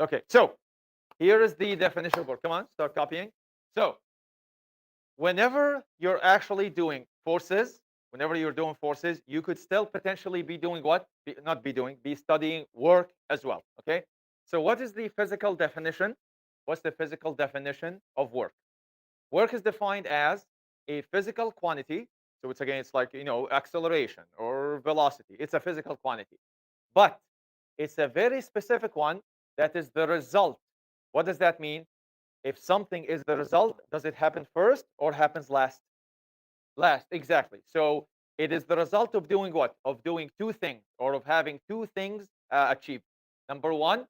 Okay, so here is the definition of work. Come on, start copying. So whenever you're actually doing forces, whenever you're doing forces, you could still potentially be doing what? Not be doing, be studying work as well. Okay. So what is the physical definition? What's the physical definition of work? Work is defined as a physical quantity. So it's again, it's like, acceleration or velocity. It's a physical quantity, but it's a very specific one that is the result. What does that mean? If something is the result, does it happen first or happens last? Last, exactly. So it is the result of doing what? Of doing two things or of having two things achieved. Number one,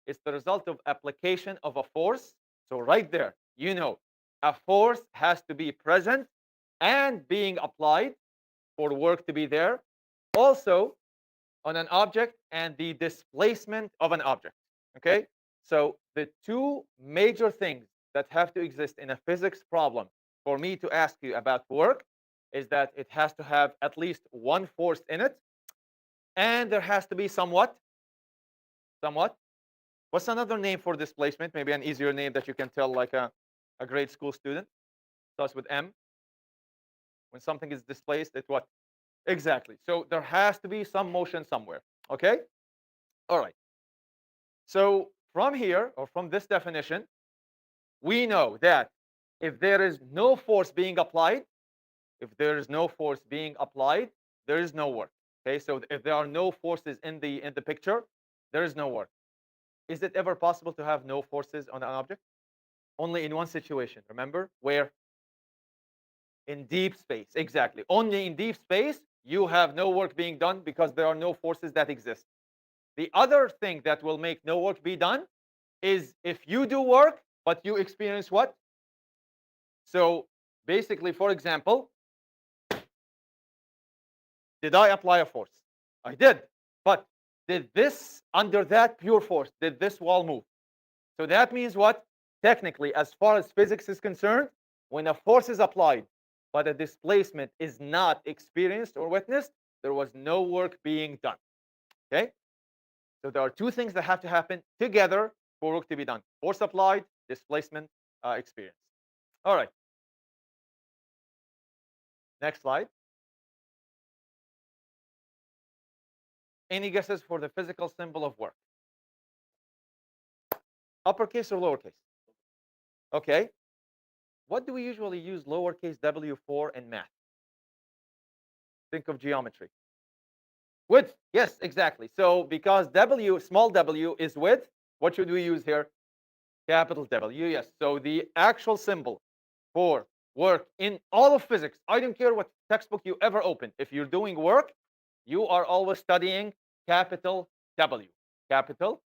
it's the result of application of a force. So right there, a force has to be present and being applied for work to be there. Also, on an object and the displacement of an object. Okay? So the two major things that have to exist in a physics problem for me to ask you about work is that it has to have at least one force in it, and there has to be somewhat. What's another name for displacement? Maybe an easier name that you can tell like a grade school student. Starts with M. When something is displaced, it's what? Exactly. So there has to be some motion somewhere. Okay? All right. So from here, or from this definition, we know that if there is no force being applied, if there is no force being applied, there is no work. Okay, so if there are no forces in the picture, there is no work. Is it ever possible to have no forces on an object? Only in one situation. Remember where? In deep space. Exactly. Only in deep space you have no work being done because there are no forces that exist. The other thing that will make no work be done is if you do work, but you experience what? So basically, for example, did I apply a force? I did. But did this, under that pure force, did this wall move? So that means what? Technically, as far as physics is concerned, when a force is applied, but a displacement is not experienced or witnessed, there was no work being done. Okay? So there are two things that have to happen together for work to be done: force applied, displacement experienced. All right. Next slide. Any guesses for the physical symbol of work? Uppercase or lowercase? Okay. What do we usually use lowercase w for in math? Think of geometry. Width. Yes, exactly. So because w, small w, is width, what should we use here? Capital W. Yes. So the actual symbol for work in all of physics, I don't care what textbook you ever open, if you're doing work, you are always studying capital W. Capital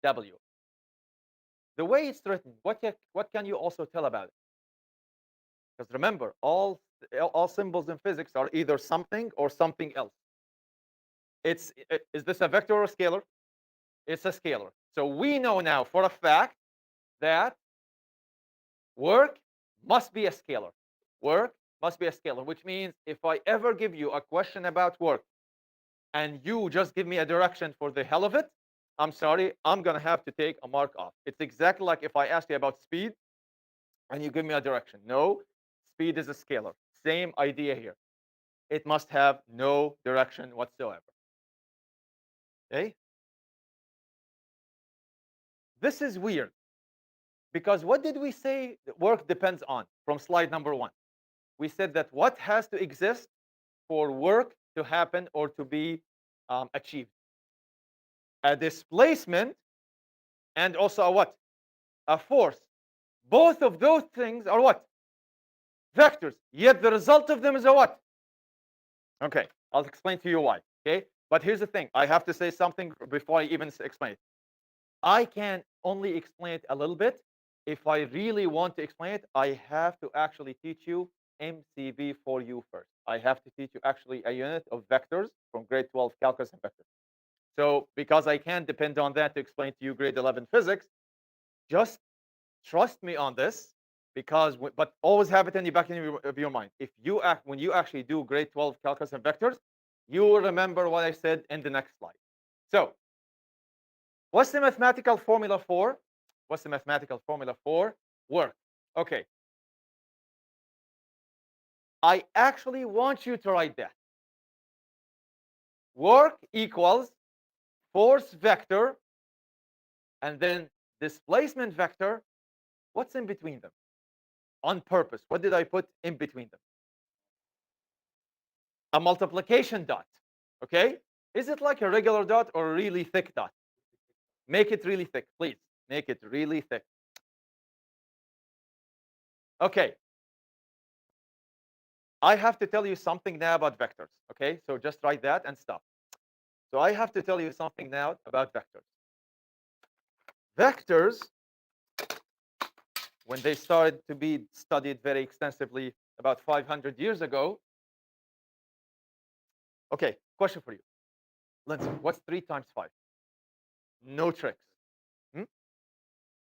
W. The way it's written, what can you also tell about it? Because remember, all symbols in physics are either something or something else. Is this a vector or a scalar? It's a scalar. So we know now for a fact that work must be a scalar. Work must be a scalar, which means if I ever give you a question about work and you just give me a direction for the hell of it, I'm sorry, I'm going to have to take a mark off. It's exactly like if I ask you about speed and you give me a direction. No, speed is a scalar. Same idea here. It must have no direction whatsoever. Okay? This is weird because what did we say work depends on from slide number one? We said that what has to exist for work to happen or to be achieved? A displacement and also a what? A force. Both of those things are what? Vectors. Yet the result of them is a what? Okay, I'll explain to you why. Okay, but here's the thing. I have to say something before I even explain it. I can only explain it a little bit. If I really want to explain it, I have to actually teach you MCV for you first. I have to teach you actually a unit of vectors from grade 12 calculus and vectors. So because I can't depend on that to explain to you grade 11 physics, just trust me on this. Because, but always have it in the back of your mind. If you when you actually do grade 12 calculus and vectors, you will remember what I said in the next slide. So What's the mathematical formula for? What's the mathematical formula for work? Okay. I actually want you to write that. Work equals force vector and then displacement vector. What's in between them? On purpose. What did I put in between them? A multiplication dot. Okay? Is it like a regular dot or a really thick dot? Make it really thick, please. Make it really thick. Okay. I have to tell you something now about vectors. Okay? So just write that and stop. So I have to tell you something now about vectors. Vectors, when they started to be studied very extensively about 500 years ago. Okay, question for you. Lindsay, what's 3 times 5? No tricks. Hmm?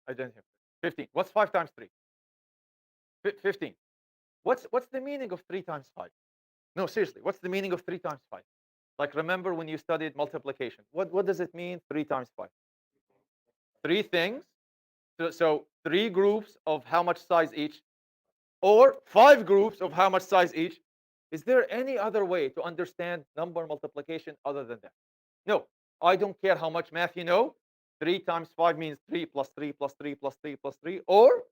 I didn't hear. 15. What's 5 times 3? 15. What's the meaning of 3 times 5? No, seriously, what's the meaning of 3 times 5? Like, remember when you studied multiplication? What does it mean, 3 times 5? 3 things. So 3 groups of how much size each? Or 5 groups of how much size each? Is there any other way to understand number multiplication other than that? No, I don't care how much math you know. 3 times 5 means 3 plus 3 plus 3 plus 3 plus 3, or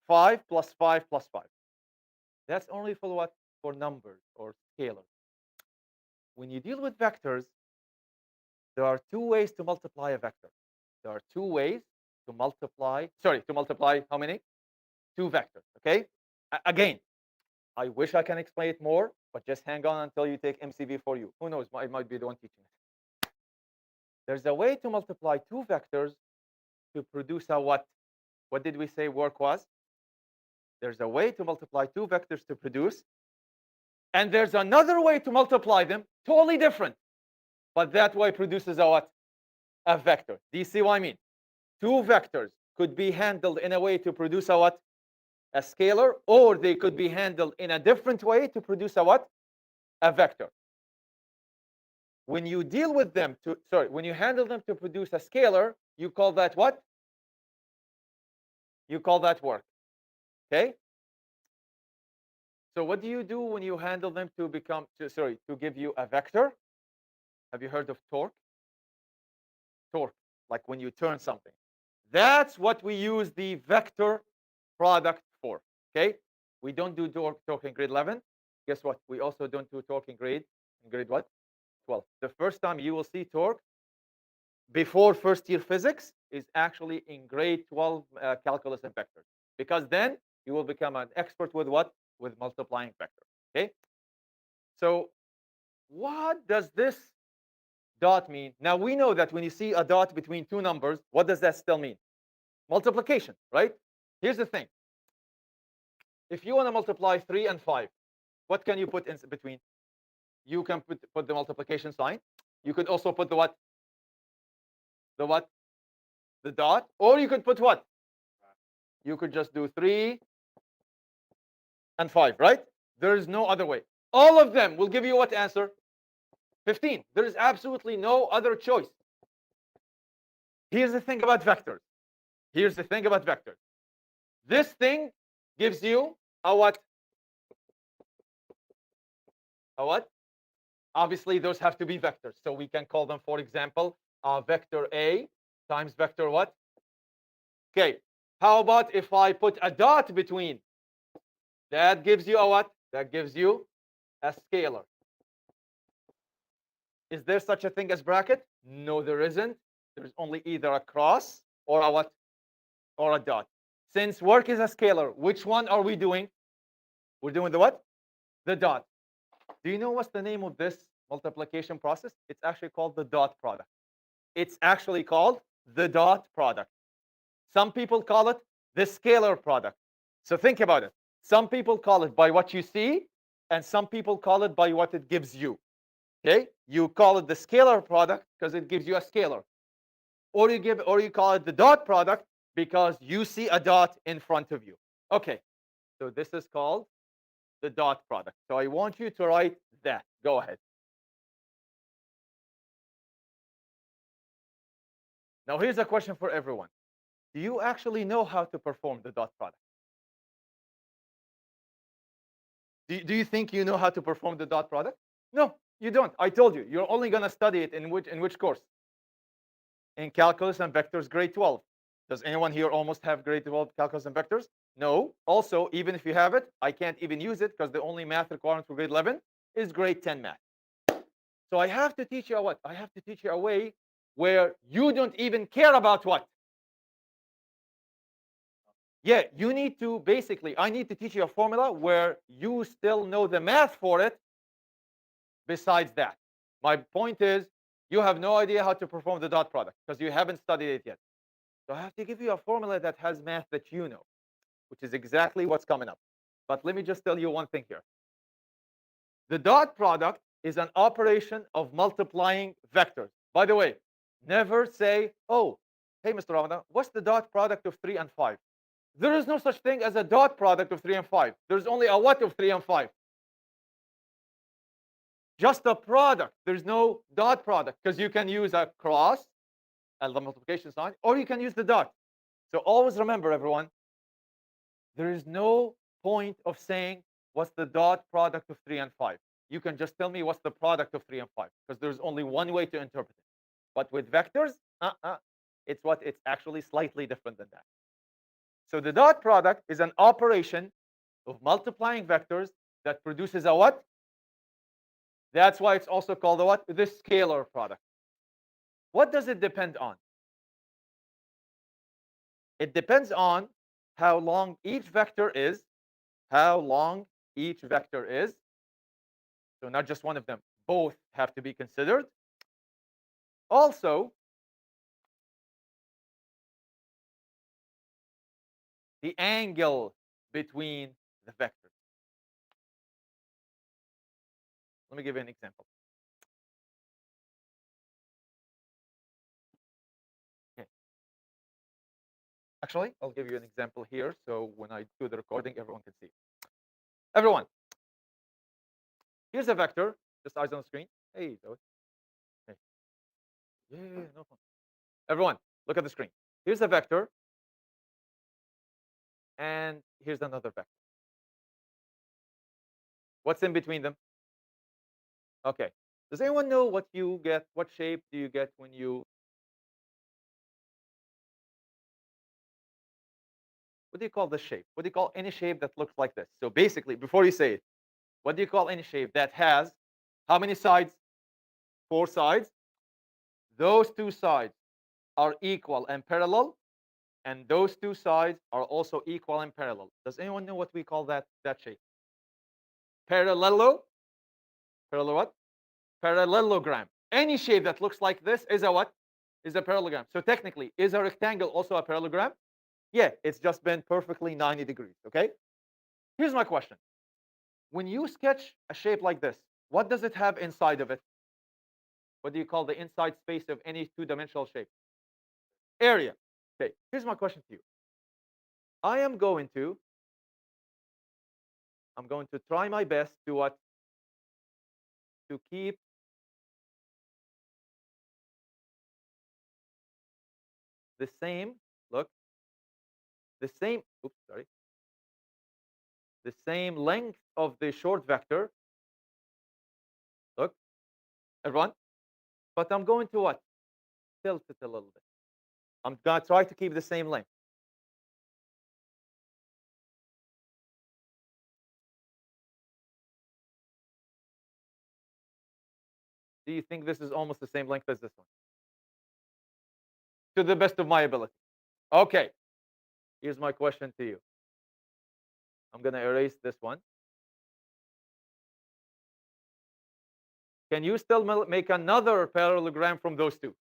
5 plus 5 plus 5. That's only for what? For numbers or scalars. When you deal with vectors, there are 2 ways to multiply a vector. There are 2 ways to multiply, to multiply how many? 2 vectors, okay? Again, I wish I can explain it more, but just hang on until you take MCV4U. Who knows? I might be the one teaching it. There's a way to multiply 2 vectors to produce a what? What did we say work was? There's a way to multiply 2 vectors to produce, and there's another way to multiply them, totally different. But that way produces a what? A vector. Do you see what I mean? 2 vectors could be handled in a way to produce a what? A scalar, or they could be handled in a different way to produce a what? A vector. When you deal with them when you handle them to produce a scalar, you call that what? You call that work. Okay? So what do you do when you handle them to give you a vector? Have you heard of torque? Torque, like when you turn something. That's what we use the vector product for. Okay? We don't do torque in grade 11. Guess what? We also don't do torque in grade what? 12. The first time you will see torque before first year physics is actually in grade 12 calculus and vectors, because then you will become an expert with what? With multiplying vectors. Okay? So what does this dot mean? Now we know that when you see a dot between 2 numbers, what does that still mean? Multiplication, right? Here's the thing. If you want to multiply 3 and 5, what can you put in between? You can put the multiplication sign. You could also put the what? The what? The dot. Or you could put what? You could just do 3 and 5, right? There is no other way. All of them will give you what answer? 15. There is absolutely no other choice. Here's the thing about vectors. Here's the thing about vectors. This thing gives you a what? A what? Obviously, those have to be vectors. So we can call them, for example, vector A times vector what? Okay. How about if I put a dot between? That gives you a what? That gives you a scalar. Is there such a thing as bracket? No, there isn't. There's only either a cross or a what? Or a dot. Since work is a scalar, which one are we doing? We're doing the what? The dot. Do you know what's the name of this multiplication process? It's actually called the dot product. It's actually called the dot product. Some people call it the scalar product. So think about it. Some people call it by what you see, and some people call it by what it gives you. Okay? You call it the scalar product because it gives you a scalar. Or you call it the dot product because you see a dot in front of you. Okay. So this is called the dot product. So I want you to write that. Go ahead. Now, here's a question for everyone. Do you actually know how to perform the dot product? Do you think you know how to perform the dot product? No, you don't. I told you. You're only going to study it in which course? In calculus and vectors, grade 12. Does anyone here almost have grade 12 calculus and vectors? No. Also, even if you have it, I can't even use it because the only math requirement for grade 11 is grade 10 math. So I have to teach you what? I have to teach you a way where you don't even care about what? Yeah, you need to basically, I need to teach you a formula where you still know the math for it besides that. My point is, you have no idea how to perform the dot product because you haven't studied it yet. So I have to give you a formula that has math that you know, which is exactly what's coming up. But let me just tell you one thing here. The dot product is an operation of multiplying vectors. By the way, never say, oh, hey, Mr. Ramadan, what's the dot product of 3 and 5? There is no such thing as a dot product of 3 and 5. There's only a what of 3 and 5. Just a product. There's no dot product because you can use a cross as the multiplication sign, or you can use the dot. So always remember, everyone, there is no point of saying what's the dot product of 3 and 5. You can just tell me what's the product of 3 and 5 because there's only one way to interpret it. But with vectors, it's actually slightly different than that. So the dot product is an operation of multiplying vectors that produces a what? That's why it's also called a what? The scalar product. What does it depend on? It depends on how long each vector is, how long each vector is. So not just one of them, both have to be considered. Also, the angle between the vectors. Let me give you an example. Okay. Actually, I'll give you an example here. So when I do the recording, everyone can see. Everyone, here's a vector. Just eyes on the screen. Hey, Zoe. Hey. Yeah, no fun. Everyone, look at the screen. Here's a vector. And here's another vector. What's in between them? Okay. Does anyone know what you get? What shape do you get when you... What do you call this shape? What do you call any shape that looks like this? So basically, before you say it, what do you call any shape that has how many sides? 4 sides. Those 2 sides are equal and parallel, and those 2 sides are also equal and parallel. Does anyone know what we call that shape? Parallelo. Parallel what? Parallelogram. Any shape that looks like this is a what? Is a parallelogram. So technically, is a rectangle also a parallelogram? Yeah, it's just been perfectly 90 degrees, okay? Here's my question. When you sketch a shape like this, what does it have inside of it? What do you call the inside space of any two-dimensional shape? Area. Okay, here's my question to you. I'm going to try my best to what? To keep the same, look, the same, oops, sorry, the same length of the short vector. Look, everyone. But I'm going to what? Tilt it a little bit. I'm going to try to keep the same length. Do you think this is almost the same length as this one? To the best of my ability. Okay. Here's my question to you. I'm going to erase this one. Can you still make another parallelogram from those two?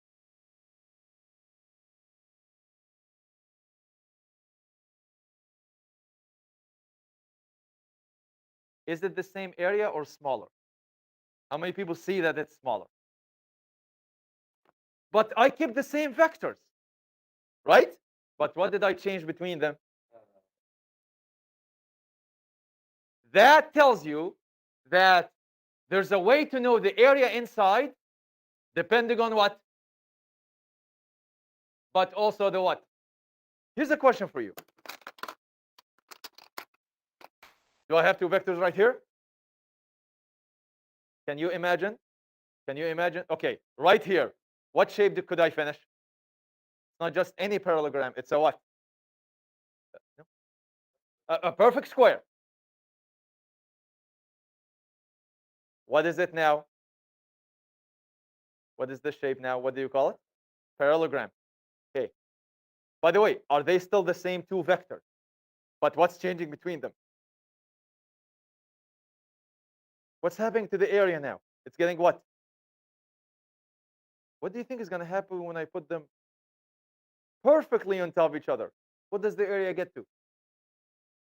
Is it the same area or smaller? How many people see that it's smaller? But I keep the same vectors, right? But what did I change between them? That tells you that there's a way to know the area inside depending on what? but also the what? Here's a question for you. Do I have two vectors right here? Can you imagine? Can you imagine? Okay, right here. What shape could I finish? It's not just any parallelogram. It's a what? A perfect square. What is it now? What is this shape now? What do you call it? Parallelogram. Okay. By the way, are they still the same two vectors? But what's changing between them? What's happening to the area now? It's getting what? What do you think is going to happen when I put them perfectly on top of each other? What does the area get to?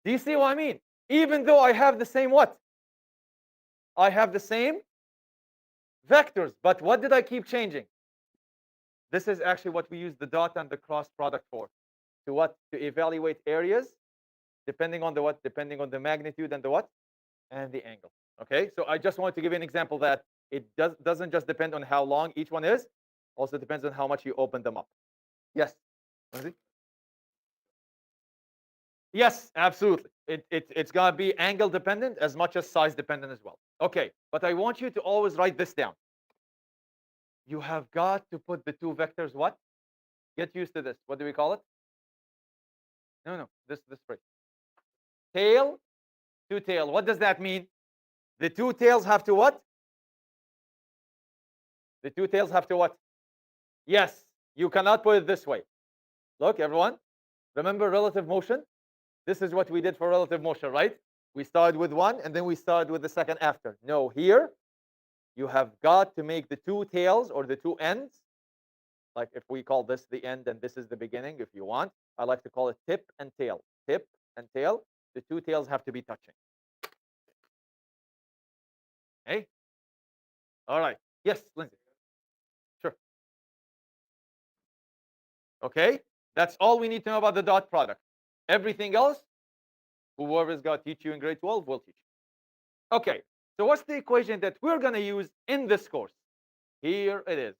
Do you see what I mean? Even though I have the same what? I have the same vectors, but what did I keep changing? This is actually what we use the dot and the cross product for. To what? To evaluate areas depending on the what? Depending on the magnitude and the what? And the angle. Okay, so I just wanted to give you an example that it doesn't just depend on how long each one is, also depends on how much you open them up. Yes. Lindsay? Yes, absolutely. It's gonna be angle dependent as much as size dependent as well. Okay, but I want you to always write this down. You have got to put the two vectors what? Get used to this. What do we call it? No, this phrase. Tail to tail. What does that mean? The two tails have to what? The two tails have to what? Yes, you cannot put it this way. Look, everyone, remember relative motion? This is what we did for relative motion, right? We started with one and then we started with the second after. No, here you have got to make the two tails or the two ends, like if we call this the end and this is the beginning, if you want, I like to call it tip and tail. Tip and tail, the two tails have to be touching. Hey? All right. Yes, Lindsay. Sure. Okay, that's all we need to know about the dot product. Everything else, whoever's got to teach you in grade 12 will teach you. Okay, so what's the equation that we're going to use in this course? Here it is.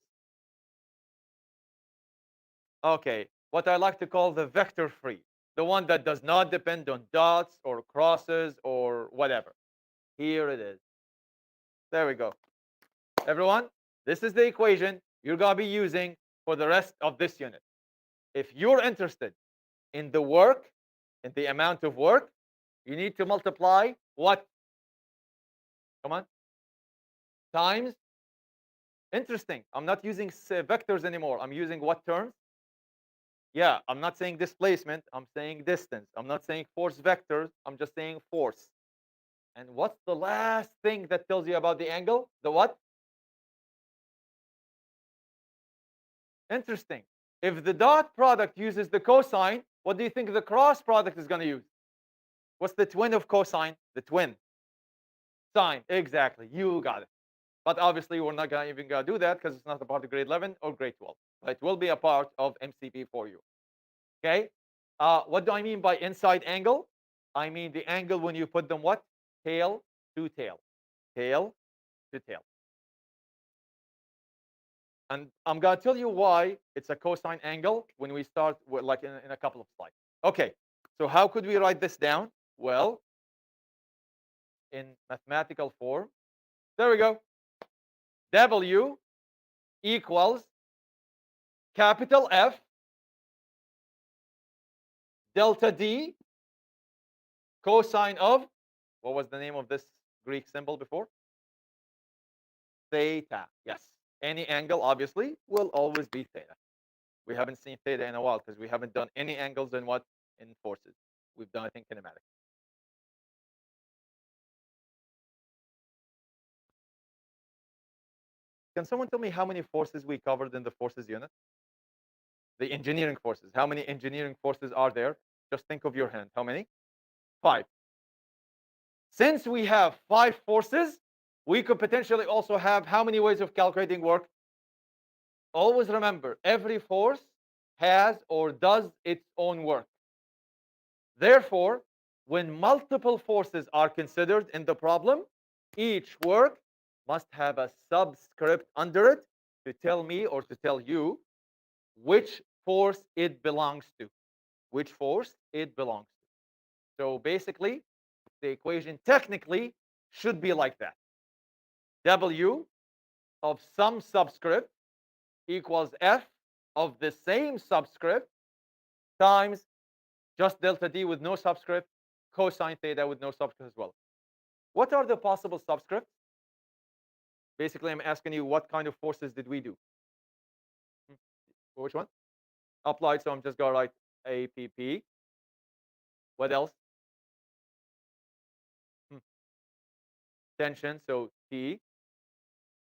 Okay, what I like to call the vector free, the one that does not depend on dots or crosses or whatever. Here it is. There we go. Everyone, this is the equation you're going to be using for the rest of this unit. If you're interested in the work, in the amount of work, you need to multiply what? Come on. Times. Interesting. I'm not using vectors anymore. I'm using what terms? Yeah, I'm not saying displacement. I'm saying distance. I'm not saying force vectors. I'm just saying force. And what's the last thing that tells you about the angle? The what? Interesting. If the dot product uses the cosine, what do you think the cross product is going to use? What's the twin of cosine? The twin. Sine. Exactly. You got it. But obviously, we're not even going to do that because it's not a part of grade 11 or grade 12. But it will be a part of MCP for you. Okay? What do I mean by inside angle? I mean the angle when you put them what? Tail to tail. Tail to tail. And I'm going to tell you why it's a cosine angle when we start with, like in a couple of slides. Okay, so how could we write this down? Well, in mathematical form, there we go. W equals capital F delta D cosine of, what was the name of this Greek symbol before? Theta. Yes. Any angle, obviously, will always be theta. We haven't seen theta in a while because we haven't done any angles in what? In forces. We've done, I think, kinematics. Can someone tell me how many forces we covered in the forces unit? The engineering forces. How many engineering forces are there? Just think of your hand. How many? 5. Since we have 5 forces, we could potentially also have how many ways of calculating work? Always remember, every force has or does its own work. Therefore, when multiple forces are considered in the problem, each work must have a subscript under it to tell me or to tell you which force it belongs to. Which force it belongs to. So basically, the equation technically should be like that. W of some subscript equals F of the same subscript times just delta D with no subscript, cosine theta with no subscript as well. What are the possible subscripts? Basically, I'm asking you what kind of forces did we do? Hmm, which one? Applied, so I'm just going to write APP. What else? Hmm, tension, so T.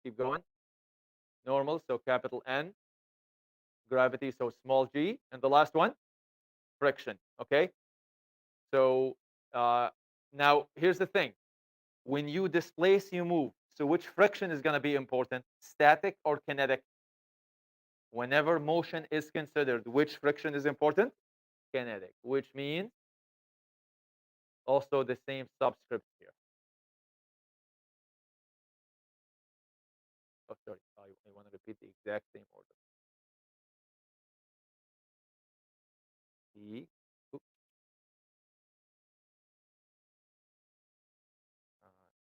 Keep going. Normal, so capital N. Gravity, so small g. And the last one, friction. Okay. So uh, now here's the thing. When you displace, you move. So which friction is going to be important? Static or kinetic? Whenever motion is considered, which friction is important? Kinetic, which means also the same subscript here. Oh, sorry. I want to repeat the exact same order. T, oops,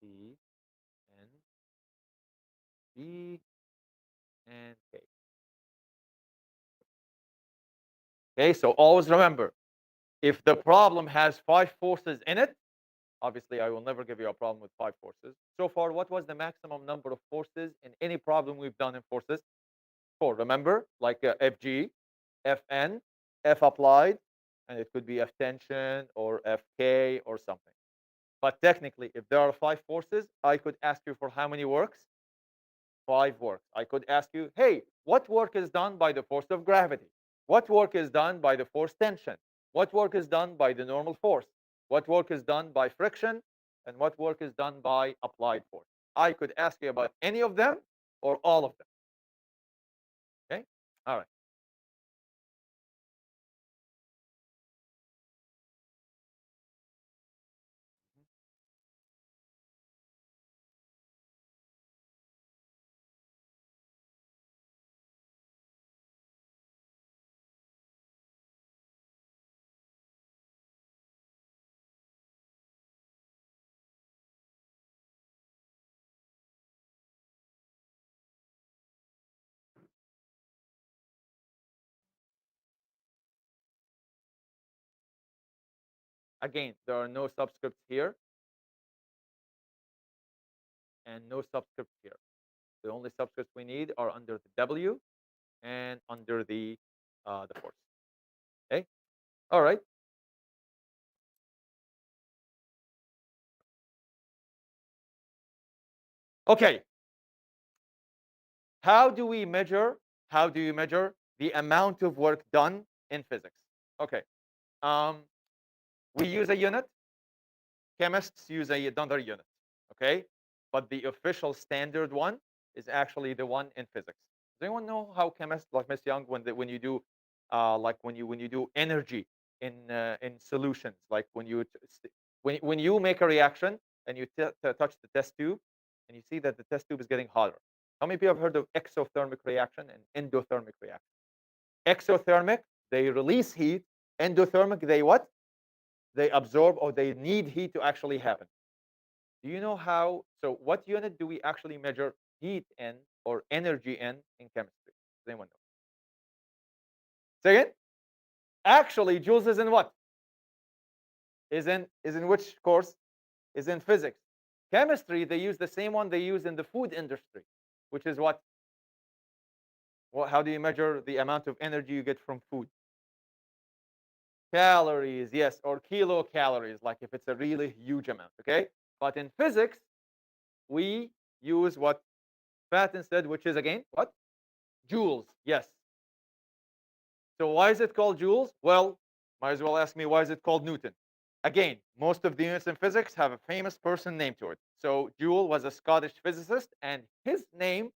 T, N, G, and K. Okay, so always remember, if the problem has 5 forces in it, obviously I will never give you a problem with 5 forces. So far, what was the maximum number of forces in any problem we've done in forces? 4. Remember, like FG, Fn, F applied, and it could be F tension or Fk or something. But technically, if there are 5 forces, I could ask you for how many works? 5 works. I could ask you, hey, what work is done by the force of gravity? What work is done by the force tension? What work is done by the normal force? What work is done by friction? And what work is done by applied force? I could ask you about any of them or all of them. Okay? All right. Again, there are no subscripts here and no subscripts here. The only subscripts we need are under the W and under the force. Okay. All right. Okay. How do we measure? How do you measure the amount of work done in physics? Okay. Um, we use a unit. Chemists use another unit. Okay. But the official standard one is actually the one in physics. Does anyone know how chemists, like Miss Young, when you do, like when you do energy in solutions, like when you make a reaction and you touch the test tube and you see that the test tube is getting hotter. How many people have heard of exothermic reaction and endothermic reaction? Exothermic, they release heat. Endothermic, they what? They absorb or they need heat to actually happen. Do you know how? So, what unit do we actually measure heat in or energy in chemistry? Does anyone know? Second, actually, joules is in what? Is in which course? Is in physics. Chemistry, they use the same one they use in the food industry, which is what? Well, how do you measure the amount of energy you get from food? Calories, yes, or kilocalories, like if it's a really huge amount, okay? But in physics, we use what Patton said, which is again what? Joules, yes. So why is it called joules? Well, might as well ask me why is it called Newton? Again, most of the units in physics have a famous person named to it. So Joule was a Scottish physicist, and his name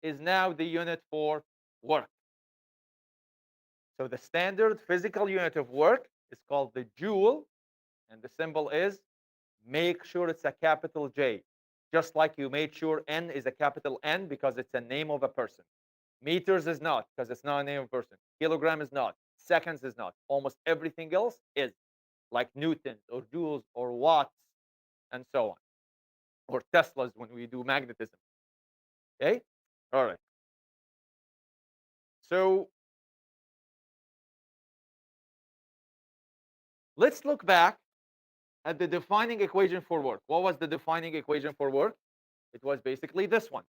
is now the unit for work. So the standard physical unit of work is called the joule, and the symbol is, make sure it's a capital J, just like you made sure N is a capital N because it's a name of a person. Meters is not, because it's not a name of a person. Kilogram is not. Seconds is not. Almost everything else is, like newtons or joules or watts and so on, or Teslas when we do magnetism. Okay? All right. So let's look back at the defining equation for work. What was the defining equation for work? It was basically this one.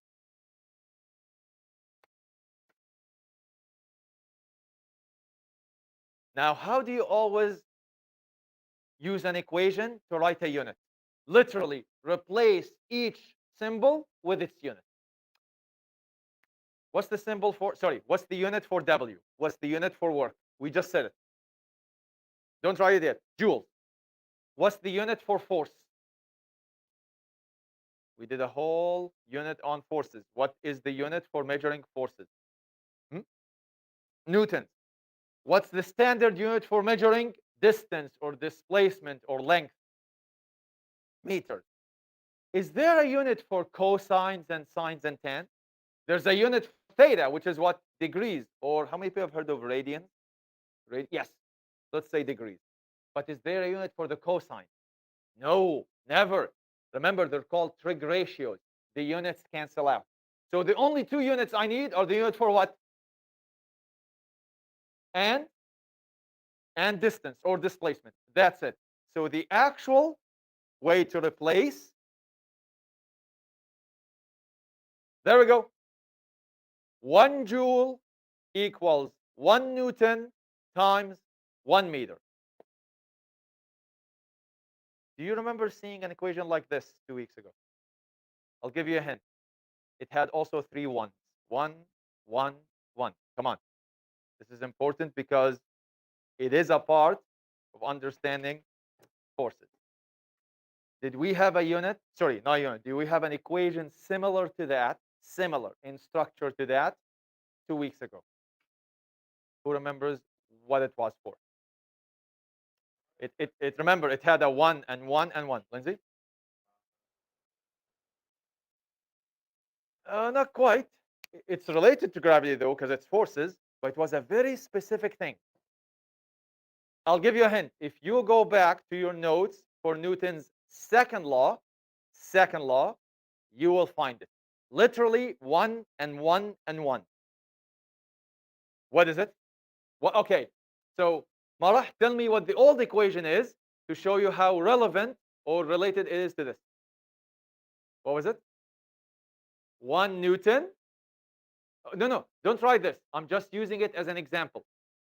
Now, how do you always use an equation to write a unit? Literally, replace each symbol with its unit. What's the symbol for, sorry, what's the unit for W? What's the unit for work? We just said it. Don't try it yet. Joule. What's the unit for force? We did a whole unit on forces. What is the unit for measuring forces? Newtons. What's the standard unit for measuring distance or displacement or length? Meters. Is there a unit for cosines and sines and tan? There's a unit for theta, which is what? Degrees. Or how many people have heard of radian? Yes. Let's say degrees. But is there a unit for the cosine? No, never. Remember, they're called trig ratios. The units cancel out. So the only two units I need are the unit for what? And distance or displacement. That's it. So the actual way to replace, there we go. 1 joule equals 1 Newton times 1 meter. Do you remember seeing an equation like this 2 weeks ago? I'll give you a hint. It had also 3 ones. 1, 1, 1. Come on. This is important because it is a part of understanding forces. Did we have a unit? Sorry, not unit. Do we have an equation similar to that, similar in structure to that 2 weeks ago? Who remembers what it was for? Remember, it had a 1 and 1 and 1. Lindsay? Not quite. It's related to gravity, though, because it's forces, but it was a very specific thing. I'll give you a hint. If you go back to your notes for Newton's second law, you will find it. Literally 1 and 1 and 1. What is it? What? Okay. So, Marah, tell me what the old equation is to show you how relevant or related it is to this. What was it? 1 Newton. No, don't try this. I'm just using it as an example.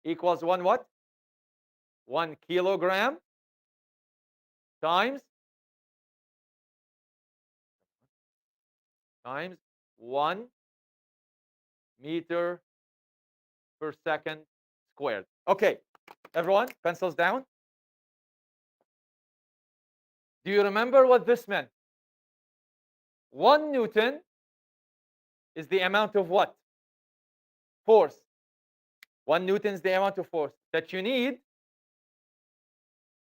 Equals 1 what? 1 kilogram times 1 meter per second squared. Okay, everyone, pencils down. Do you remember what this meant? 1 Newton is the amount of what? Force. 1 Newton is the amount of force that you need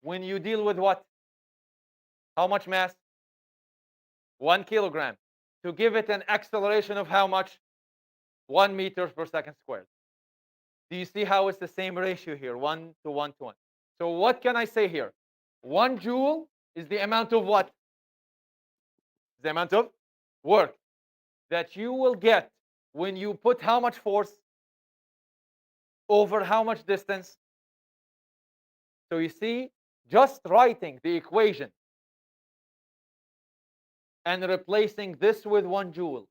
when you deal with what? How much mass? 1 kilogram. To give it an acceleration of how much? 1 meter per second squared. Do you see how it's the same ratio here? 1 to 1 to 1. So what can I say here? 1 joule is the amount of what? The amount of work that you will get when you put how much force over how much distance. So you see, just writing the equation and replacing this with 1 joule,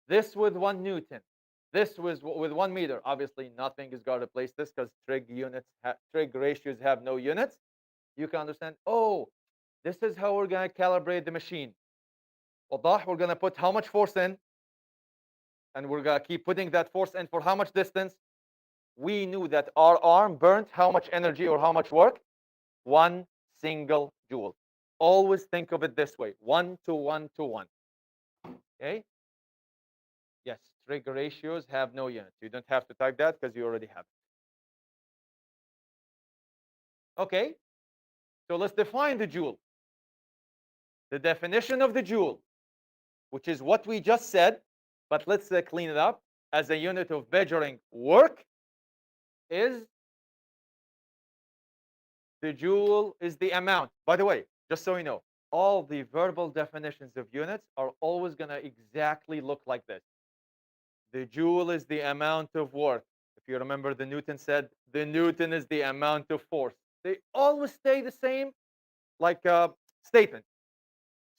this with 1 Newton, this with 1 meter. Obviously, nothing is going to replace this because trig ratios have no units. You can understand, oh, this is how we're going to calibrate the machine. We're going to put how much force in, and we're going to keep putting that force in for how much distance. We knew that our arm burnt how much energy or how much work? 1 single joule. Always think of it this way, 1 to 1 to 1. Okay? Yes, trig ratios have no units. You don't have to type that because you already have it. Okay, so let's define the joule. The definition of the joule, which is what we just said, but let's clean it up, as a unit of measuring work, is the joule is the amount. By the way, just so you know, all the verbal definitions of units are always going to exactly look like this. The joule is the amount of work. If you remember, the Newton said the Newton is the amount of force. They always stay the same, like a statement.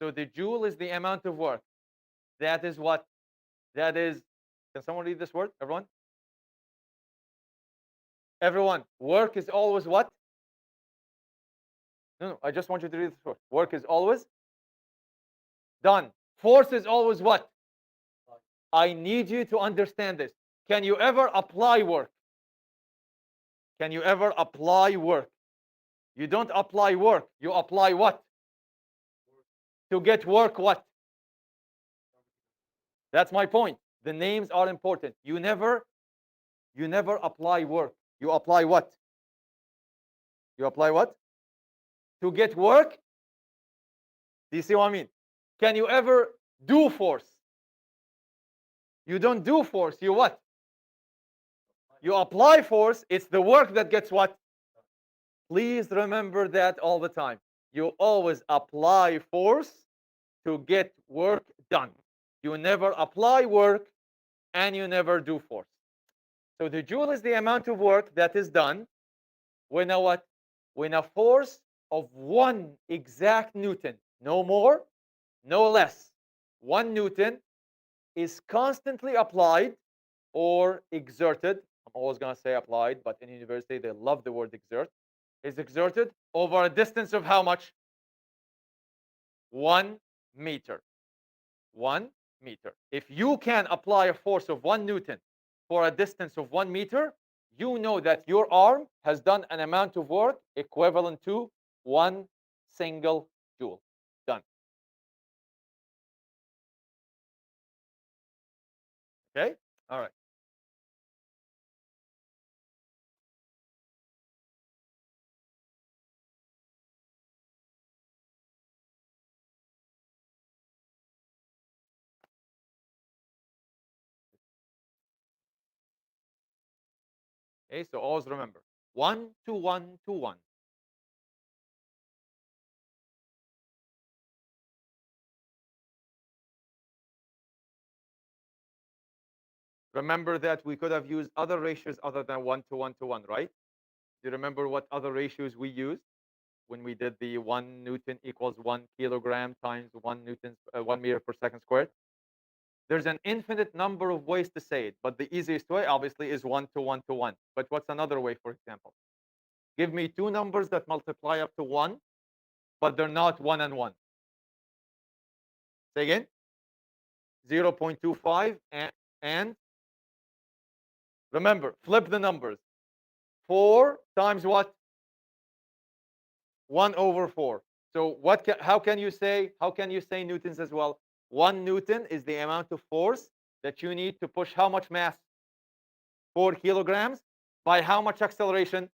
So the joule is the amount of work. That is what that is. Can someone read this word? Everyone? Everyone. Work is always what? No, I just want you to read this word. Work is always done. Force is always what? I need you to understand this. Can you ever apply work? Can you ever apply work? You don't apply work. You apply what? To get work what? That's my point. The names are important. You never apply work. You apply what? You apply what? To get work? Do you see what I mean? Can you ever do force? You don't do force. You what? You apply force. It's the work that gets what? Please remember that all the time. You always apply force to get work done. You never apply work and you never do force. So the joule is the amount of work that is done when a what? When a force of 1 exact Newton, no more, no less, 1 Newton is constantly applied or exerted. I'm always going to say applied, but in university they love the word exert. Is exerted over a distance of how much? 1 meter. 1 meter. If you can apply a force of 1 Newton for a distance of 1 meter, you know that your arm has done an amount of work equivalent to 1 single joule. Done. Okay? All right. Okay, so always remember 1 to 1 to 1. Remember that we could have used other ratios other than 1 to 1 to 1, right? Do you remember what other ratios we used when we did the 1 Newton equals 1 kilogram times 1 meter per second squared? There's an infinite number of ways to say it, but the easiest way, obviously, is 1 to 1 to 1. But what's another way, for example? Give me two numbers that multiply up to 1, but they're not 1 and 1. Say again? 0.25 and remember, flip the numbers. 4 times what? 1 over 4. So how can you say newtons as well? 1 Newton is the amount of force that you need to push how much mass? 4 kilograms by how much acceleration?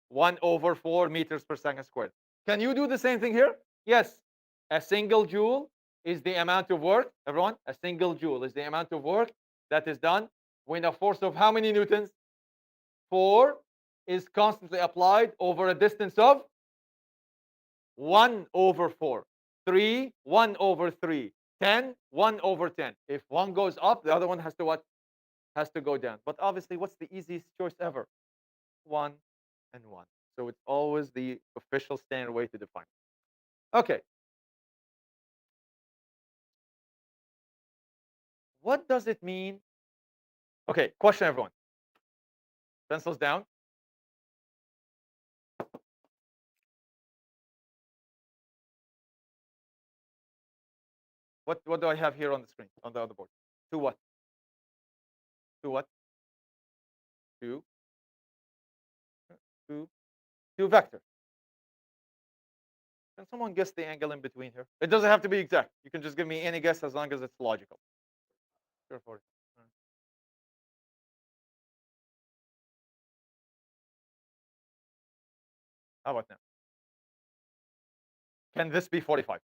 1 over 4 meters per second squared. Can you do the same thing here? Yes. A single joule is the amount of work, everyone, a single joule is the amount of work that is done when a force of how many newtons? 4 is constantly applied over a distance of 1 over 4. 3, 1 over 3. 10, 1 over 10. If one goes up, the other one has to what? Has to go down. But obviously, what's the easiest choice ever? 1 and 1. So it's always the official standard way to define it. Okay. What does it mean? Okay, question everyone. Pencils down. What do I have here on the screen, on the other board? Two what? Two what? Two. Two. Two vectors. Can someone guess the angle in between here? It doesn't have to be exact. You can just give me any guess as long as it's logical. Sure, 40. How about now? Can this be 45?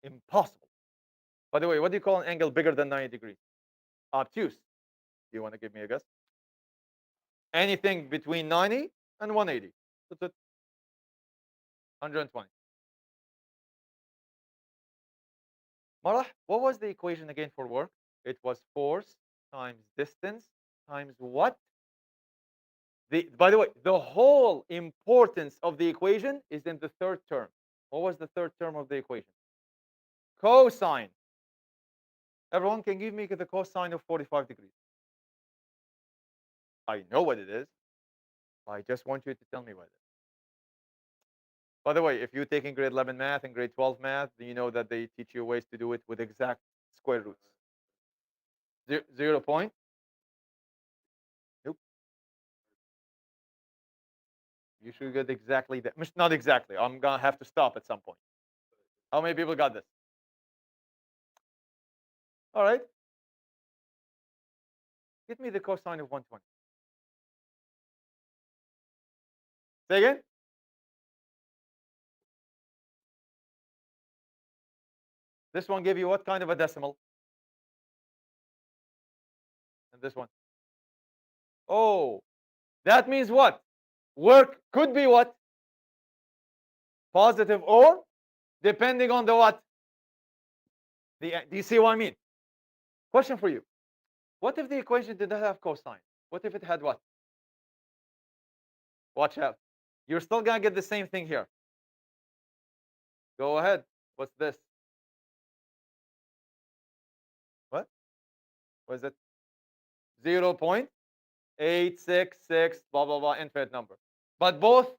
Impossible. By the way, what do you call an angle bigger than 90 degrees? Obtuse. Do you want to give me a guess? Anything between 90 and 180. That's it. 120. Marah, what was the equation again for work? It was force times distance times what? By the way, the whole importance of the equation is in the third term. What was the third term of the equation? Cosine. Everyone can give me the cosine of 45 degrees. I know what it is. I just want you to tell me what it is. By the way, if you're taking grade 11 math and grade 12 math, you know that they teach you ways to do it with exact square roots. 0 point? Nope. You should get exactly that. Not exactly. I'm going to have to stop at some point. How many people got this? All right. Get me the cosine of 120. Say again? This one gave you what kind of a decimal? And this one? Oh, that means what? Work could be what? Positive or depending on the what? Do you see what I mean? Question for you. What if the equation did not have cosine? What if it had what? Watch out. You're still going to get the same thing here. Go ahead. What's this? What? What is it? 0.866, blah, blah, blah, infinite number. But both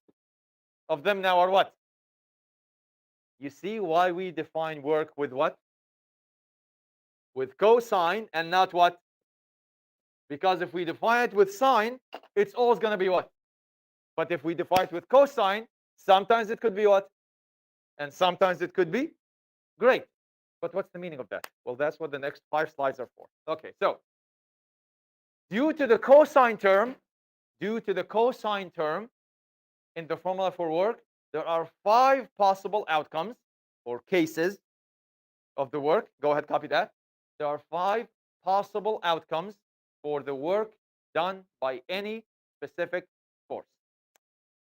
of them now are what? You see why we define work with what? With cosine and not what? Because if we define it with sine, it's always going to be what? But if we define it with cosine, sometimes it could be what? And sometimes it could be great. But what's the meaning of that? Well, that's what the next 5 slides are for. Okay, so due to the cosine term in the formula for work, there are 5 possible outcomes or cases of the work. Go ahead, copy that. There are 5 possible outcomes for the work done by any specific force.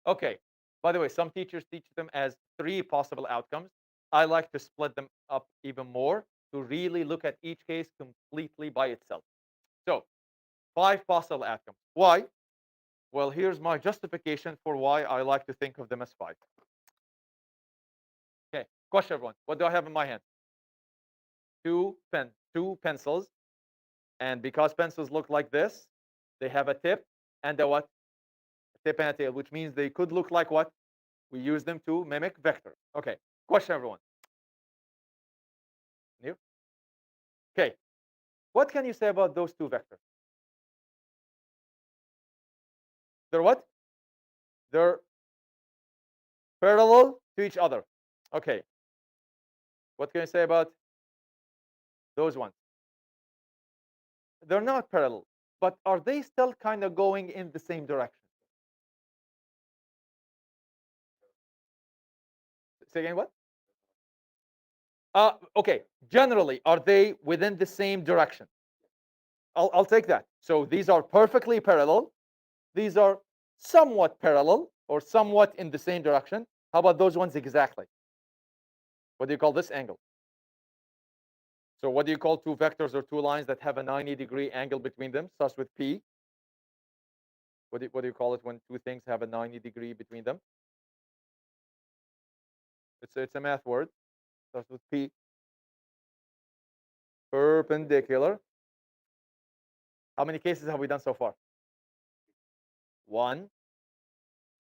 Okay. By the way, some teachers teach them as 3 possible outcomes. I like to split them up even more to really look at each case completely by itself. So, 5 possible outcomes. Why? Well, here's my justification for why I like to think of them as 5. Okay, question everyone. What do I have in my hand? Two pencils. And because pencils look like this, they have a tip and a what? A tip and a tail, which means they could look like what? We use them to mimic vector. Okay, question everyone. New? Okay, what can you say about those 2 vectors? They're what? They're parallel to each other. Okay. What can you say about those ones? They're not parallel, but are they still kind of going in the same direction? Say again, what? Okay. Generally, are they within the same direction? I'll take that. So these are perfectly parallel. These are somewhat parallel or somewhat in the same direction. How about those ones exactly? What do you call this angle? So what do you call 2 vectors or 2 lines that have a 90-degree angle between them? Starts with P. What do you call it when 2 things have a 90-degree between them? It's a math word. Starts with P. Perpendicular. How many cases have we done so far? 1,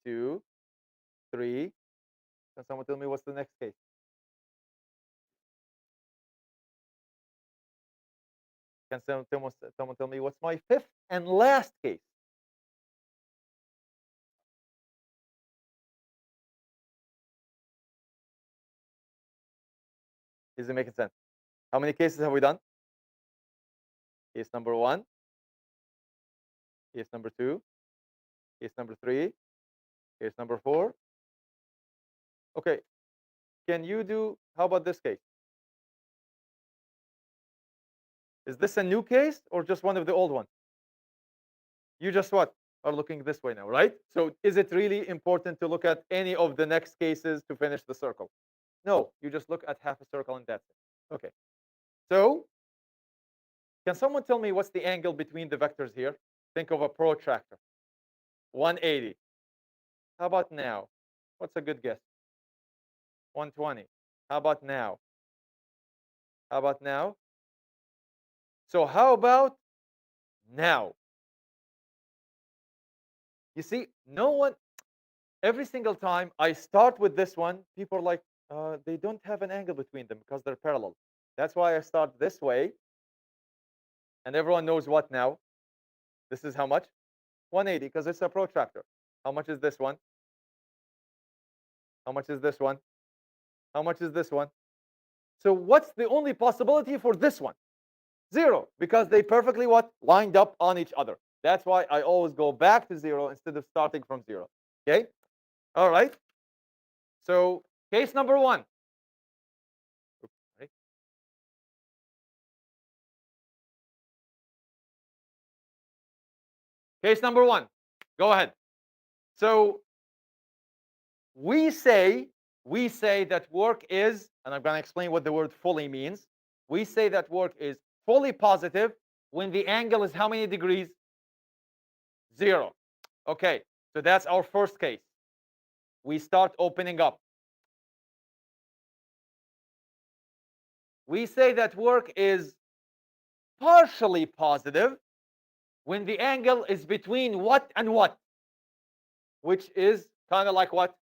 2, 3. Can someone tell me what's the next case? Can someone tell me what's my 5th and last case? Is it making sense? How many cases have we done? Case number 1, case number 2, case number 3, case number 4. Okay. Can you do, how about this case? Is this a new case or just one of the old ones? You just what? are looking this way now, right? So is it really important to look at any of the next cases to finish the circle? No, you just look at half a circle and that's it. Okay. So can someone tell me what's the angle between the vectors here? Think of a protractor. 180. How about now? What's a good guess? 120. How about now? How about now? So how about now? You see, no one, every single time I start with this one, people are like, they don't have an angle between them because they're parallel. That's why I start this way. And everyone knows what now? This is how much? 180 because it's a protractor. How much is this one? How much is this one? How much is this one? So what's the only possibility for this one? 0, because they perfectly what? Lined up on each other. That's why I always go back to 0 instead of starting from 0. Okay? All right. So case number 1. Oops, sorry. Case number 1. Go ahead. So we say that work is, and I'm going to explain what the word fully means. We say that work is fully positive when the angle is how many degrees? 0. Okay, so that's our first case. We start opening up. We say that work is partially positive when the angle is between what and what? Which is kind of like what?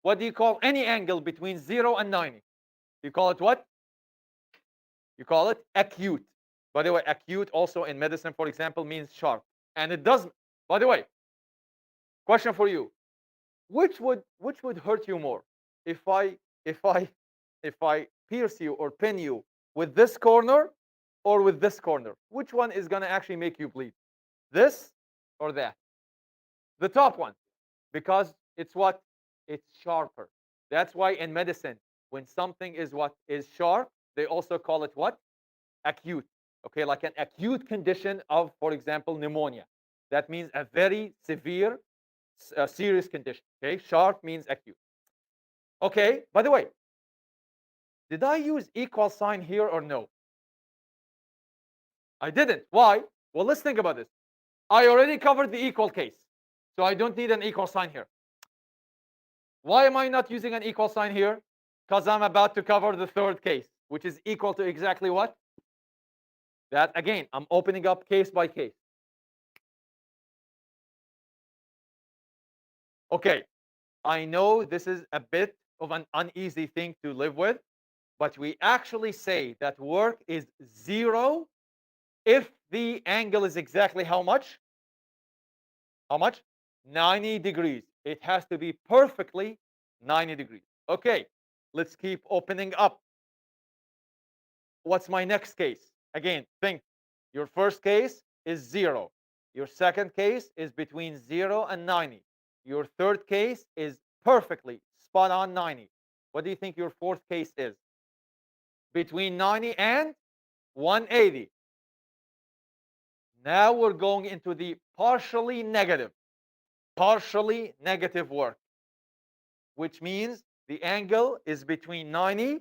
What do you call any angle between 0 and 90? You call it what? You call it acute. By the way, acute also in medicine, for example, means sharp. And it does, by the way, question for you. Which would hurt you more? If I if I if I pierce you or pin you with this corner or with this corner? Which one is going to actually make you bleed? This or that? The top one. Because it's what? It's sharper. That's why in medicine, when something is what is sharp, they also call it what? Acute. Okay, like an acute condition of, for example, pneumonia. That means a very severe, serious condition. Okay, sharp means acute. Okay, by the way, did I use equal sign here or no? I didn't. Why? Well, let's think about this. I already covered the equal case, so I don't need an equal sign here. Why am I not using an equal sign here? Because I'm about to cover the third case, which is equal to exactly what? That, again, I'm opening up case by case. Okay, I know this is a bit of an uneasy thing to live with, but we actually say that work is 0 if the angle is exactly how much? How much? 90 degrees. It has to be perfectly 90 degrees. Okay, let's keep opening up. What's my next case? Again, think. Your first case is 0. Your second case is between 0 and 90. Your third case is perfectly spot on 90. What do you think your fourth case is? Between 90 and 180. Now we're going into the partially negative work, which means the angle is between 90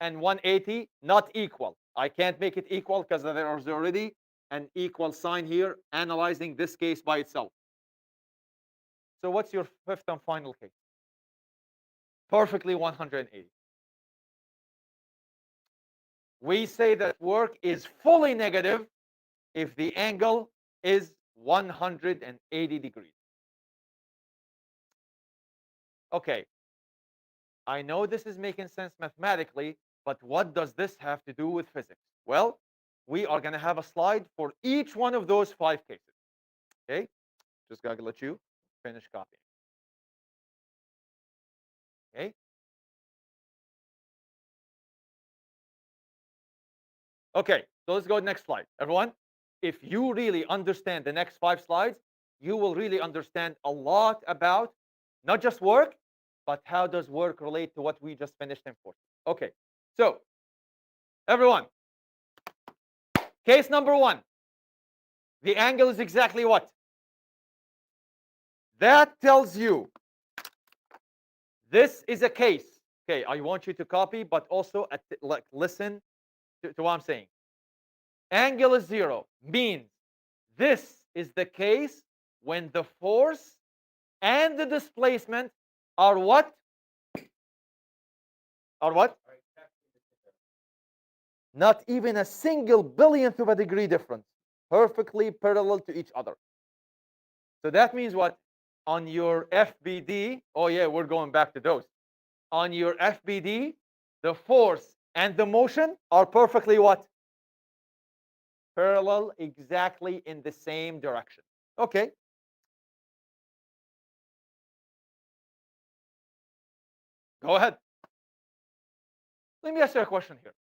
and 180, not equal. I can't make it equal because there is already an equal sign here analyzing this case by itself. So what's your fifth and final case? Perfectly 180. We say that work is fully negative if the angle is 180 degrees. Okay, I know this is making sense mathematically, but what does this have to do with physics? Well, we are going to have a slide for each one of those 5 cases. Okay, just got to let you finish copying. Okay. Okay, so let's go to the next slide. Everyone, if you really understand the next 5 slides, you will really understand a lot about not just work, but how does work relate to what we just finished in force. Okay, so everyone, case number 1. The angle is exactly what? That tells you this is a case. Okay, I want you to copy, but also like listen to what I'm saying. Angle is 0 means this is the case when the force and the displacement are what? Are what? Not even a single billionth of a degree difference. Perfectly parallel to each other. So that means what? On your FBD, oh yeah, we're going back to those. On your FBD, the force and the motion are perfectly what? Parallel, exactly in the same direction. Okay. Go ahead. Let me ask you a question here.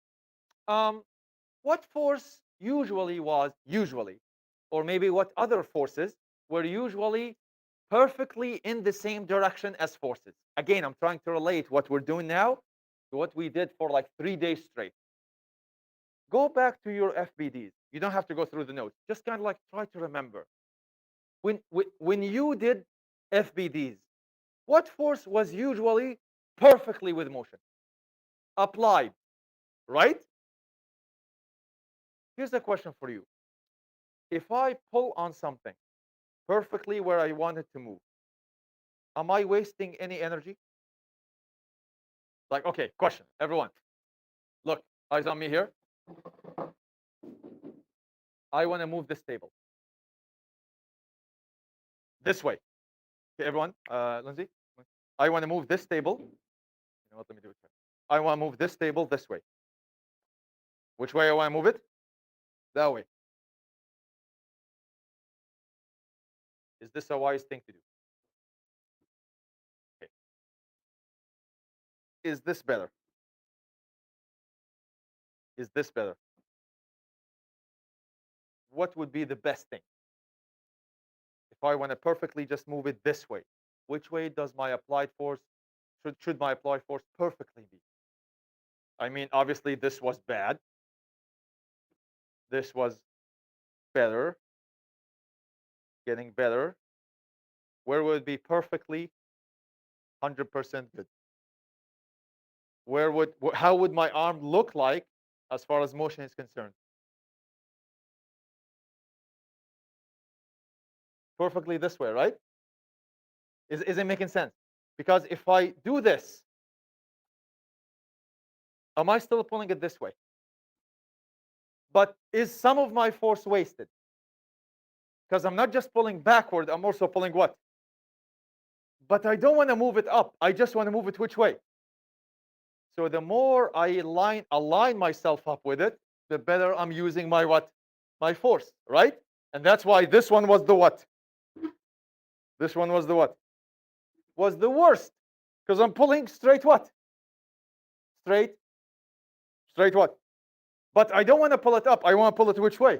What force usually, or maybe what other forces were usually perfectly in the same direction as forces? Again, I'm trying to relate what we're doing now to what we did for like 3 days straight. Go back to your FBDs. You don't have to go through the notes. Just kind of like try to remember. When you did FBDs, what force was usually perfectly with motion? Applied, right? Here's a question for you. If I pull on something perfectly where I want it to move, am I wasting any energy? Like, okay, question, everyone. Look, eyes on me here. I want to move this table this way. Okay, everyone, Lindsay, I want to move this table. You know what? Let me do it. I want to move this table this way. Which way I want to move it? That way. Is this a wise thing to do? Okay. Is this better? Is this better? What would be the best thing? If I want to perfectly just move it this way, which way does my applied force, should my applied force perfectly be? I mean, obviously this was bad. This was better, getting better. Where would it be perfectly 100% good? How would my arm look like as far as motion is concerned? Perfectly this way, right? Is it making sense? Because if I do this, am I still pulling it this way? But is some of my force wasted? Because I'm not just pulling backward, I'm also pulling what? But I don't want to move it up. I just want to move it which way? So the more I align myself up with it, the better I'm using my what? My force, right? And that's why this one was the what? This one was the what? Was the worst. Because I'm pulling straight what? Straight what? But I don't want to pull it up. I want to pull it which way?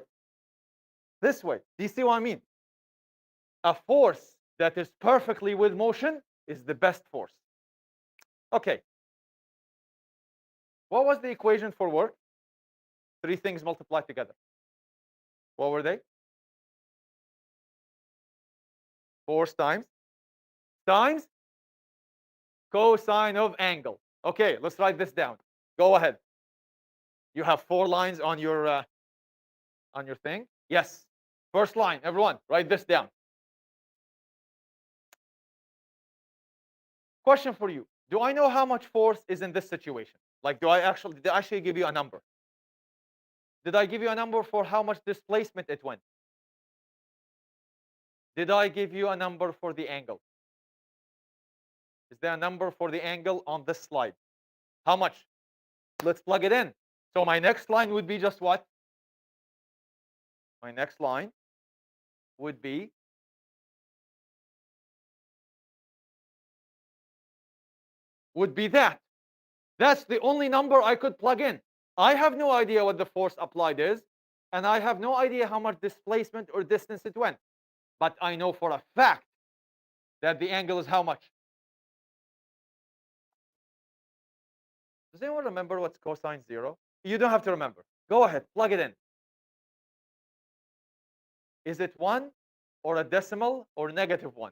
This way. Do you see what I mean? A force that is perfectly with motion is the best force. Okay. What was the equation for work? 3 things multiplied together. What were they? Force times cosine of angle. Okay, let's write this down. Go ahead. You have 4 lines on your thing. Yes. First line, everyone, write this down. Question for you. Do I know how much force is in this situation? Like, did I actually give you a number? Did I give you a number for how much displacement it went? Did I give you a number for the angle? Is there a number for the angle on this slide? How much? Let's plug it in. So my next line would be just what? My next line would be that. That's the only number I could plug in. I have no idea what the force applied is, and I have no idea how much displacement or distance it went. But I know for a fact that the angle is how much? Does anyone remember what's cosine 0? You don't have to remember. Go ahead, plug it in. Is it 1 or a decimal or -1?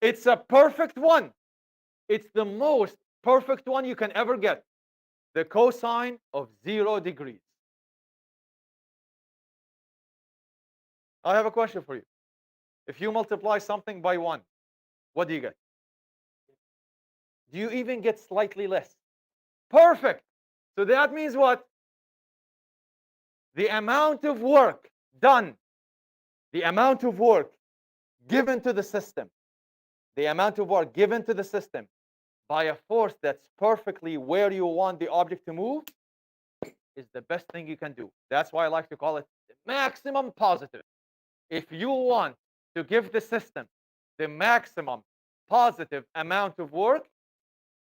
It's a perfect one. It's the most perfect one you can ever get. The cosine of 0 degrees. I have a question for you. If you multiply something by 1, what do you get? Do you even get slightly less? Perfect. So that means what? The amount of work done, the amount of work given to the system, the amount of work given to the system by a force that's perfectly where you want the object to move is the best thing you can do. That's why I like to call it the maximum positive. If you want to give the system the maximum positive amount of work,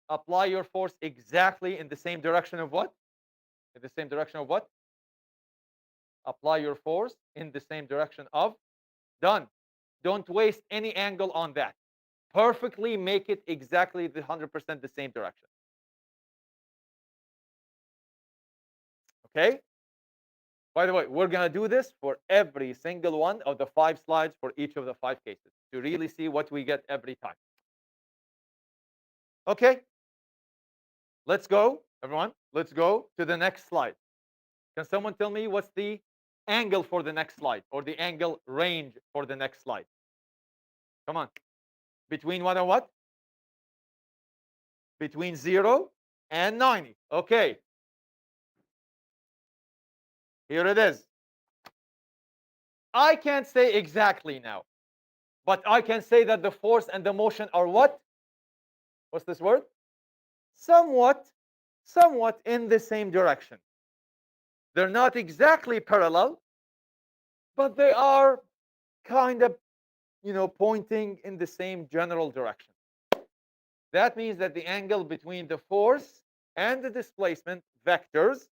apply your force exactly in the same direction of what? In the same direction of what? Apply your force in the same direction of done. Don't waste any angle on that. Perfectly make it exactly the 100% the same direction. Okay? By the way, we're going to do this for every single one of the 5 slides for each of the 5 cases to really see what we get every time. Okay? Let's go, everyone. Let's go to the next slide. Can someone tell me what's the angle for the next slide or the angle range for the next slide? Come on. Between what and what? Between 0 and 90. Okay. Here it is. I can't say exactly now, but I can say that the force and the motion are what? What's this word? Somewhat in the same direction. They're not exactly parallel, but they are kind of, pointing in the same general direction. That means that the angle between the force and the displacement vectors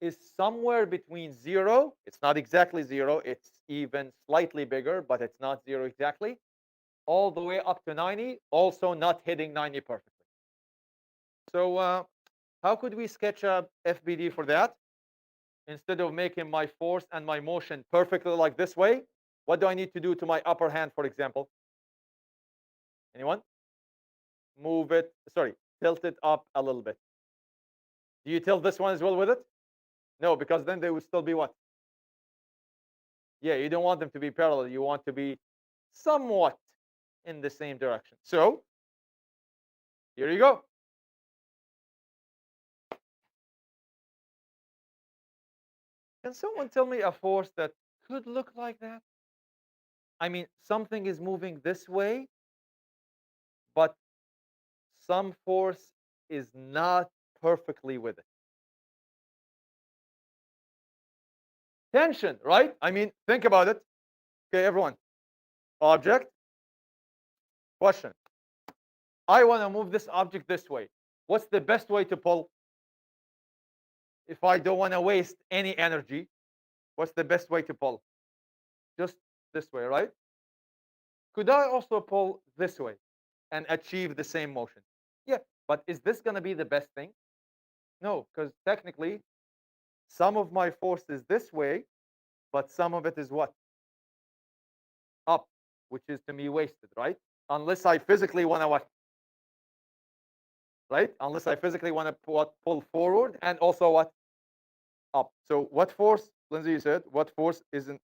is somewhere between 0. It's not exactly 0. It's even slightly bigger, but it's not 0 exactly. All the way up to 90, also not hitting 90 perfectly. So how could we sketch a FBD for that? Instead of making my force and my motion perfectly like this way, what do I need to do to my upper hand, for example? Anyone? Move it, sorry, tilt it up a little bit. Do you tilt this one as well with it? No, because then they would still be what? Yeah, you don't want them to be parallel. You want to be somewhat in the same direction. So here you go. Can someone tell me a force that could look like that? I mean, something is moving this way, but some force is not perfectly with it. Tension, right? I mean, think about it. Okay, everyone. Object. Question. I want to move this object this way. What's the best way to pull? If I don't want to waste any energy, what's the best way to pull? Just this way, right? Could I also pull this way and achieve the same motion? Yeah, but is this going to be the best thing? No, because technically, some of my force is this way, but some of it is what? Up, which is to me wasted, right? Unless I physically want to what? Right? Unless I physically want to pull forward and also what? Up. So what force, Lindsay, you said, what force isn't,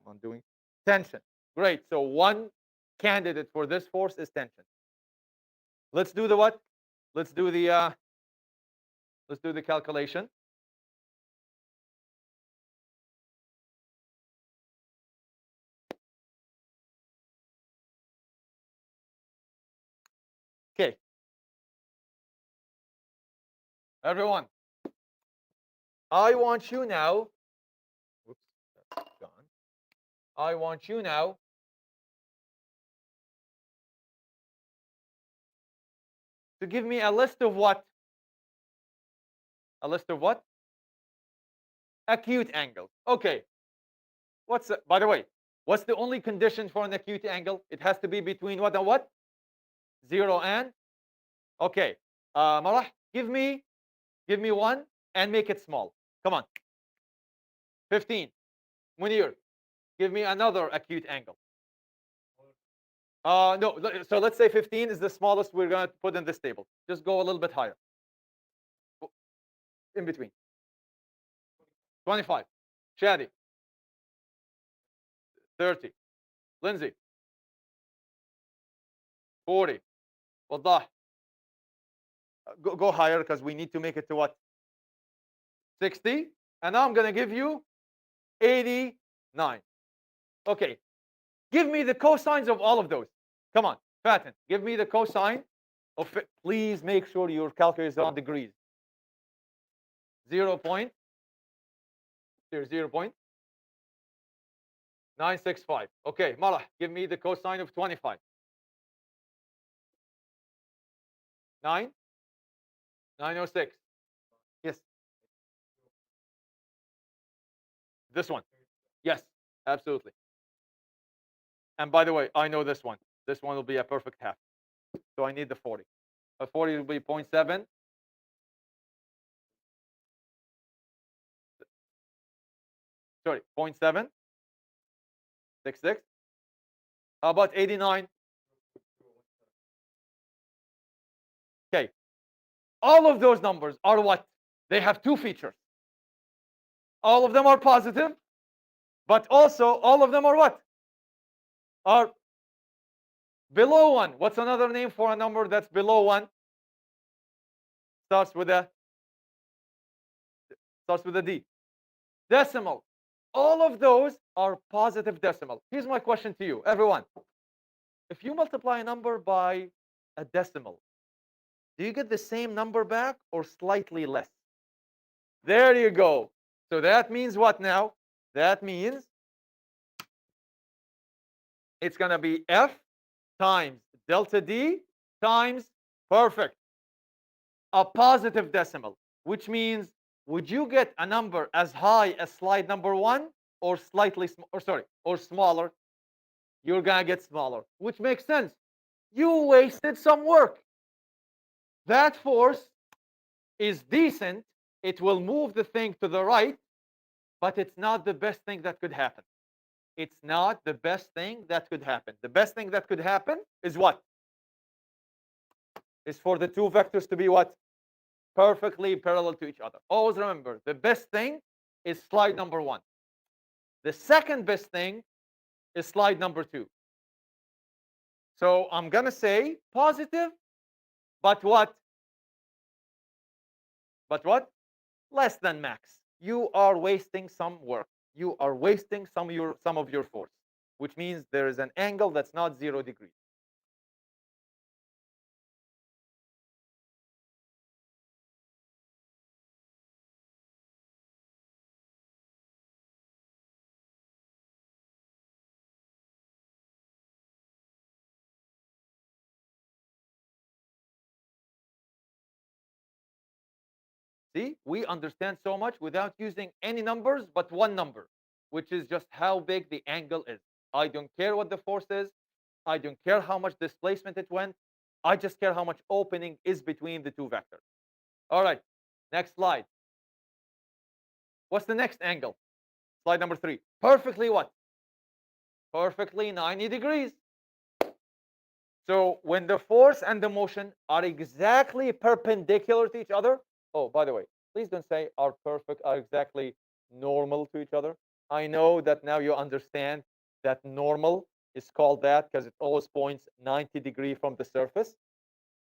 I'm doing tension. Great. So one candidate for this force is tension. Let's do the what? Let's do the calculation. Okay. Everyone, I want you now. Whoops, that's gone. I want you now to give me a list of what? A list of what? Acute angles. Okay. By the way, what's the only condition for an acute angle? It has to be between what and what? 0 and? Okay. Marah, give me one and make it small. Come on. 15. Munir, give me another acute angle. No, so let's say 15 is the smallest we're going to put in this table. Just go a little bit higher. In between. 25. Shadi. 30. Lindsay. 40. Wadah. Go higher because we need to make it to what? 60. And now I'm going to give you 89. Okay. Give me the cosines of all of those. Come on, Fatin. Give me the cosine of it. Please make sure your calculator is on degrees. 0 point. There's 0.965. Okay, Malah, give me the cosine of 25. 906. Yes. This one. Yes, absolutely. And by the way, I know this one. This one will be a perfect half. So I need the 40. A 40 will be 0.7. Sorry, 0.766. How about 89? Okay. All of those numbers are what? They have two features. All of them are positive, but also all of them are what? Are below 1. What's another name for a number that's below 1? Starts with a D. Decimal. All of those are positive decimal. Here's my question to you, everyone. If you multiply a number by a decimal, do you get the same number back or slightly less? There you go. So that means what now? That means it's going to be F times delta D times perfect. A positive decimal, which means would you get a number as high as slide number 1 or or smaller? You're going to get smaller, which makes sense. You wasted some work. That force is decent. It will move the thing to the right, but it's not the best thing that could happen. It's not the best thing that could happen. The best thing that could happen is what? Is for the two vectors to be what? Perfectly parallel to each other. Always remember, the best thing is slide number 1. The second best thing is slide number 2. So I'm going to say positive, but what? But what? Less than max. You are wasting some work. You are wasting some of your force, which means there is an angle that's not 0 degrees. See, we understand so much without using any numbers but one number, which is just how big the angle is. I don't care what the force is. I don't care how much displacement it went. I just care how much opening is between the two vectors. All right, next slide. What's the next angle? Slide number 3. Perfectly what? Perfectly 90 degrees. So when the force and the motion are exactly perpendicular to each other, oh, by the way, please don't say are exactly normal to each other. I know that now you understand that normal is called that because it always points 90 degrees from the surface.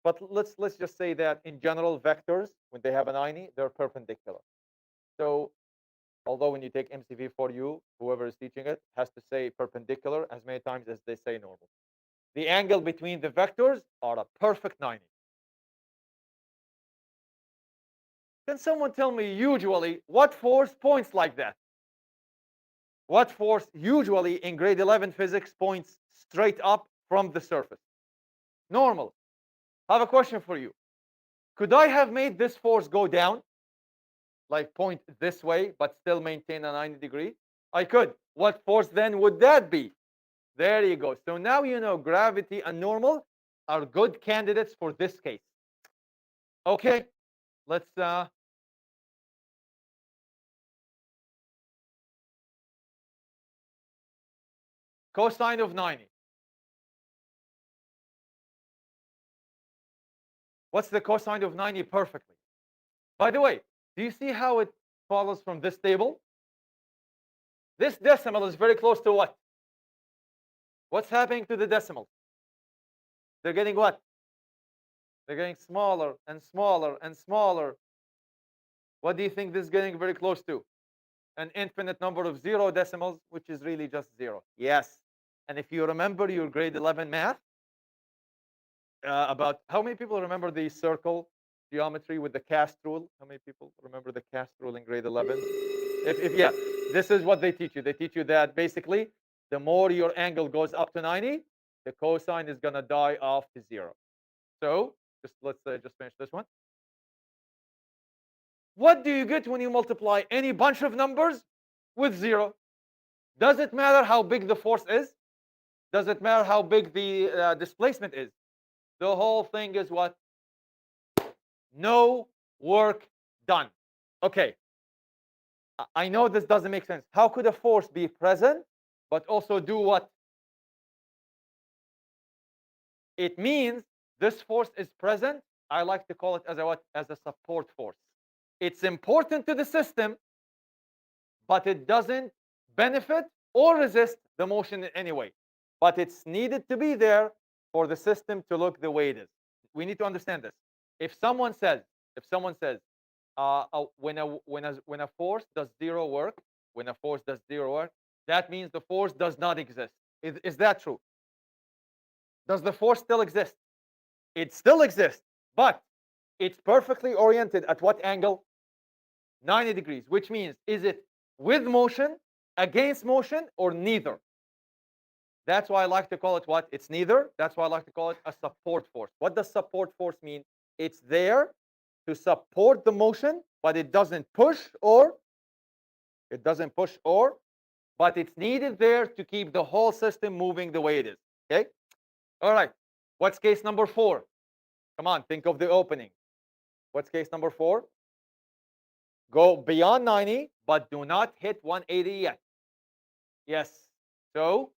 But let's just say that in general, vectors, when they have a 90, they're perpendicular. So although when you take MCV for you, whoever is teaching it has to say perpendicular as many times as they say normal. The angle between the vectors are a perfect 90. Can someone tell me usually what force points like that? What force usually in grade 11 physics points straight up from the surface? Normal. I have a question for you. Could I have made this force go down? Like point this way, but still maintain a 90 degree? I could. What force then would that be? There you go. So now you know gravity and normal are good candidates for this case. Okay, let's cosine of 90. What's the cosine of 90 perfectly? By the way, do you see how it follows from this table? This decimal is very close to what? What's happening to the decimals? They're getting what? They're getting smaller and smaller and smaller. What do you think this is getting very close to? An infinite number of zero decimals, which is really just zero. Yes. And if you remember your grade 11 math, about how many people remember the circle geometry with the cast rule? How many people remember the cast rule in grade 11? If yeah, this is what they teach you. They teach you that basically the more your angle goes up to 90, the cosine is going to die off to zero. So let's just finish this one. What do you get when you multiply any bunch of numbers with zero? Does it matter how big the force is? Does it matter how big the displacement is? The whole thing is what? No work done. Okay. I know this doesn't make sense. How could a force be present, but also do what? It means this force is present. I like to call it as a what? As a support force. It's important to the system, but it doesn't benefit or resist the motion in any way. But it's needed to be there for the system to look the way it is. We need to understand this. If someone says, when a force does zero work, that means the force does not exist. Is that true? Does the force still exist? It still exists, but it's perfectly oriented at what angle? 90 degrees, which means is it with motion, against motion, or neither? That's why I like to call it what? It's neither. That's why I like to call it a support force. What does support force mean? It's there to support the motion, but it doesn't push or but it's needed there to keep the whole system moving the way it is. Okay? All right. What's case number 4? Come on, think of the opening. What's case number 4? Go beyond 90, but do not hit 180 yet. Yes. So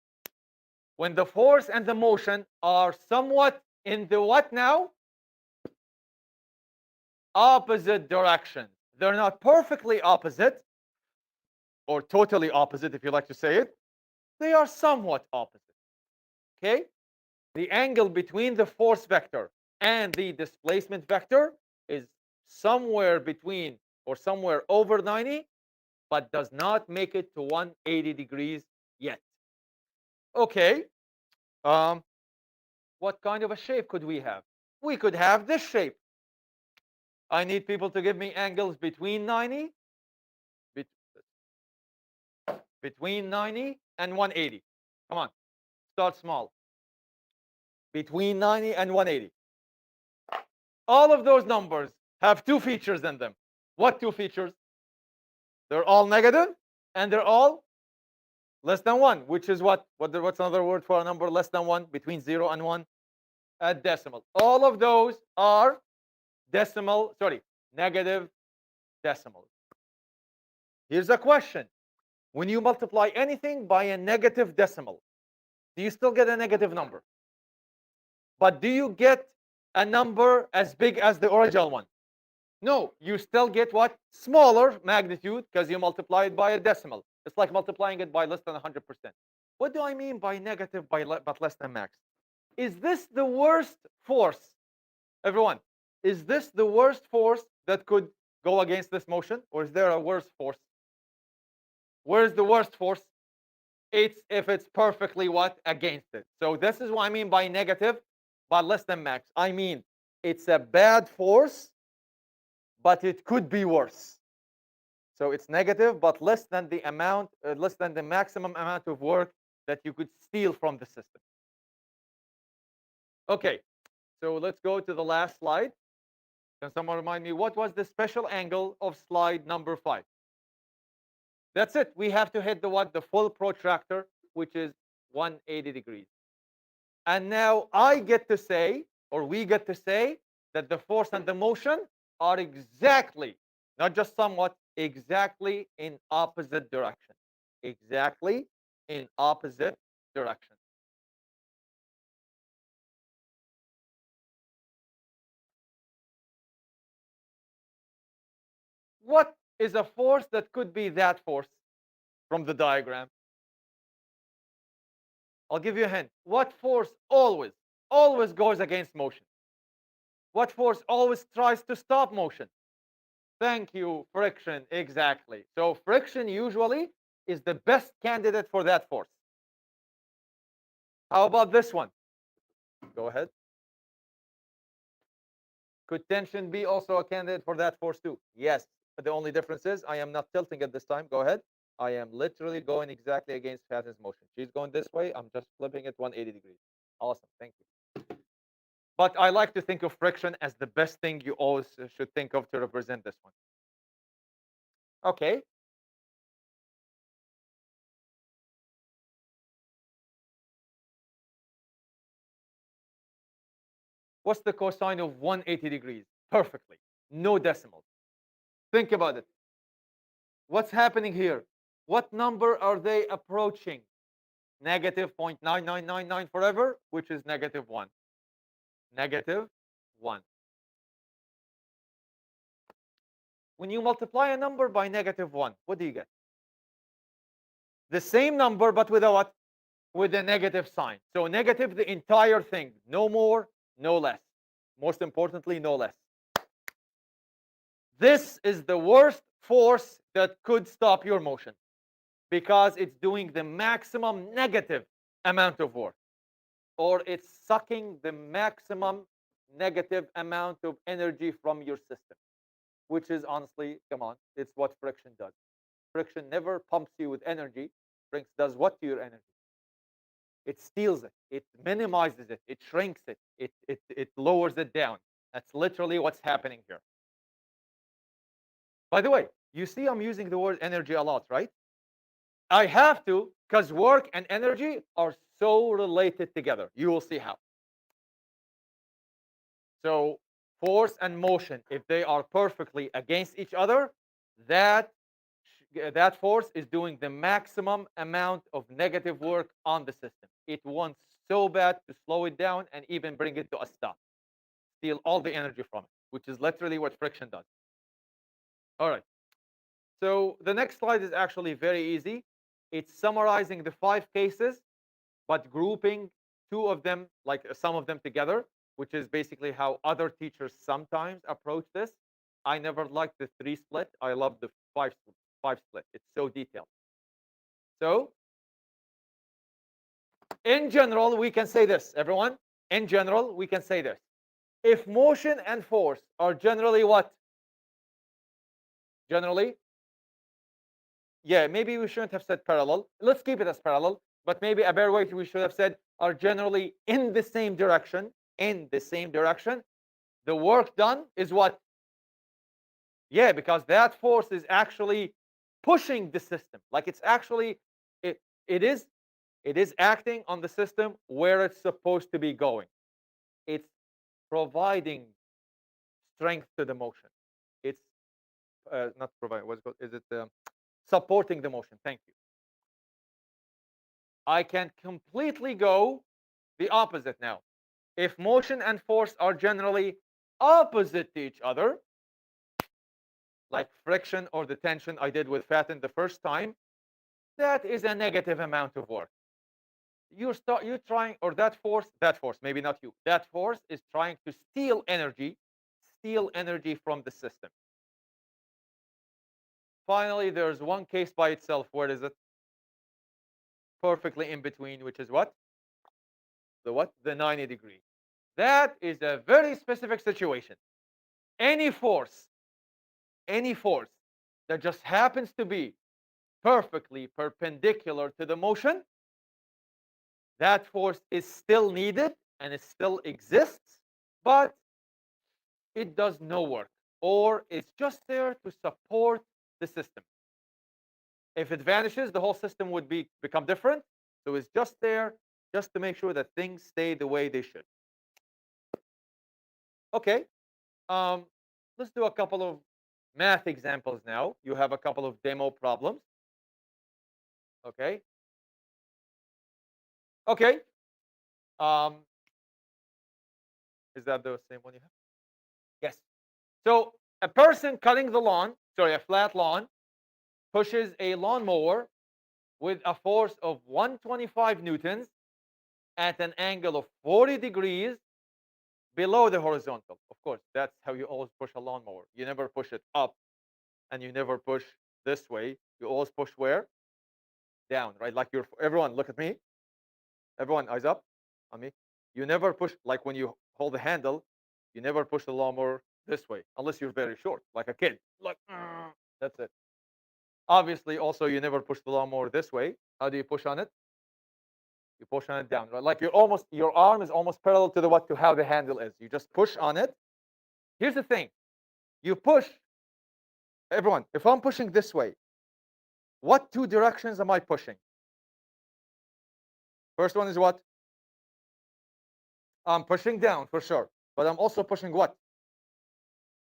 when the force and the motion are somewhat in the what now? Opposite direction. They're not perfectly opposite or totally opposite, if you like to say it. They are somewhat opposite. Okay? The angle between the force vector and the displacement vector is somewhere between or somewhere over 90, but does not make it to 180 degrees yet. Okay. What kind of a shape could we have? We could have this shape. I need people to give me angles between 90, between 90 and 180. Come on, start small. Between 90 and 180. All of those numbers have two features in them. What two features? They're all negative and they're all less than 1, which is what's another word for a number less than 1, between 0 and 1? A decimal. All of those are negative decimals. Here's a question. When you multiply anything by a negative decimal, do you still get a negative number? But do you get a number as big as the original one? No, you still get what? Smaller magnitude because you multiply it by a decimal. It's like multiplying it by less than 100%. What do I mean by negative but less than max? Is this the worst force? Everyone, is this the worst force that could go against this motion? Or is there a worse force? Where's the worst force? It's if it's perfectly what? Against it. So this is what I mean by negative, but less than max. I mean, it's a bad force, but it could be worse. So it's negative, but less than the maximum amount of work that you could steal from the system. Okay, so let's go to the last slide. Can someone remind me what was the special angle of slide number 5? That's it. We have to hit the what? The full protractor, which is 180 degrees. And now I get to say, or we get to say, that the force and the motion are exactly, not just somewhat, exactly in opposite direction. Exactly in opposite direction. What is a force that could be that force from the diagram? I'll give you a hint. What force always goes against motion? What force always tries to stop motion? Thank you, friction, exactly. So friction usually is the best candidate for that force. How about this one? Go ahead. Could tension be also a candidate for that force too? Yes. But the only difference is I am not tilting at this time. Go ahead. I am literally going exactly against Fatin's motion. She's going this way. I'm just flipping it 180 degrees. Awesome. Thank you. But I like to think of friction as the best thing you always should think of to represent this one. Okay. What's the cosine of 180 degrees? Perfectly. No decimals. Think about it. What's happening here? What number are they approaching? Negative 0.9999 forever, which is negative 1. Negative 1. When you multiply a number by negative 1, what do you get? The same number, but with a what? With a negative sign. So negative the entire thing. No more, no less. Most importantly, no less. This is the worst force that could stop your motion because it's doing the maximum negative amount of work, or it's sucking the maximum negative amount of energy from your system, which is honestly, come on, it's what friction does. Friction never pumps you with energy. Friction does what to your energy? It steals it, it minimizes it, it shrinks it, it lowers it down. That's literally what's happening here. By the way, you see I'm using the word energy a lot, right? I have to, because work and energy are so related together. You will see how. So force and motion, if they are perfectly against each other, that that force is doing the maximum amount of negative work on the system. It wants so bad to slow it down and even bring it to a stop, steal all the energy from it, which is literally what friction does. All right. So the next slide is actually very easy. It's summarizing the 5 cases, but grouping 2 of them, like some of them together, which is basically how other teachers sometimes approach this. I never liked the 3 split. I love the 5 split. It's so detailed. So in general, we can say this, everyone. In general, we can say this. If motion and force are generally what? Generally? Yeah, maybe we shouldn't have said parallel. Let's keep it as parallel. But maybe a better way we should have said are generally in the same direction. In the same direction. The work done is what? Yeah, because that force is actually pushing the system. Like it's actually it it is it is acting on the system where it's supposed to be going. It's providing strength to the motion. It's not providing. What's it called? Is it supporting the motion? Thank you. I can completely go the opposite now. If motion and force are generally opposite to each other, like friction or the tension I did with Fatin the first time, that is a negative amount of work. You're trying, or that force, maybe not you, that force is trying to steal energy from the system. Finally, there's one case by itself. Where is it? Perfectly in between, which is what? The what? The 90 degree. That is a very specific situation. Any force, any force that just happens to be perfectly perpendicular to the motion, that force is still needed and it still exists, but it does no work, or it's just there to support the system. If it vanishes, the whole system would become different. So it's just there just to make sure that things stay the way they should. Okay, um, let's do a couple of math examples now. You have a couple of demo problems. Okay. Okay. Um, is that the same one you have? Yes. So a person cutting the lawn sorry, a flat lawn pushes a lawnmower with a force of 125 newtons at an angle of 40 degrees below the horizontal. Of course, that's how you always push a lawnmower. You never push it up and you never push this way. You always push where? Down, right? Like you're, everyone, look at me. Everyone, eyes up on me. You never push, like when you hold the handle, you never push the lawnmower this way, unless you're very short, like a kid. Like, that's it. Obviously, also, you never push the lawnmower this way. How do you push on it? You push on it down, right? Like you're almost, your arm is almost parallel to the what, to how the handle is. You just push on it. Here's the thing. You push, everyone, if I'm pushing this way, what two directions am I pushing? First one is what? I'm pushing down for sure, but I'm also pushing what?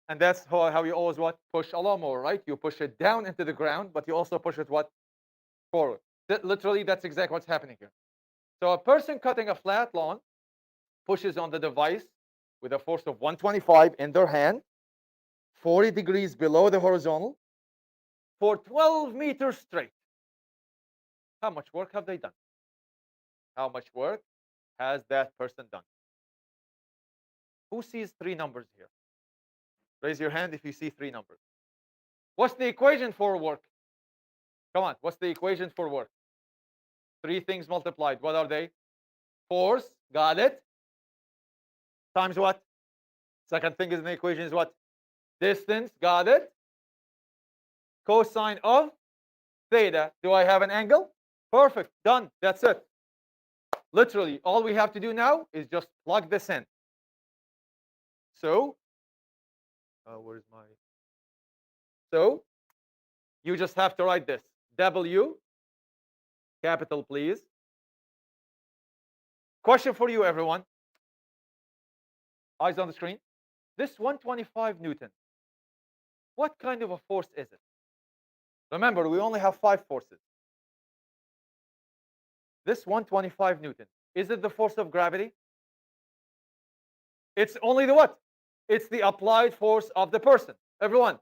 And that's how you always what? Push a lawnmower, right? You push it down into the ground, but you also push it what? Forward. Literally, that's exactly what's happening here. So a person cutting a flat lawn pushes on the device with a force of 125 in their hand, 40 degrees below the horizontal, for 12 meters straight. How much work have they done? How much work has that person done? Who sees three numbers here? Raise your hand if you see three numbers. What's the equation for work? Come on, what's the equation for work? Three things multiplied. What are they? Force, got it. Times what? Second thing is in the equation is what? Distance, got it. Cosine of theta. Do I have an angle? Perfect, done. That's it. Literally, all we have to do now is just plug this in. So, where's my? So, you just have to write this. W, capital please. Question for you, everyone. Eyes on the screen. This 125 Newton, what kind of a force is it? Remember, we only have 5 forces. This 125 Newton, is it the force of gravity? It's only the what? It's the applied force of the person. Everyone,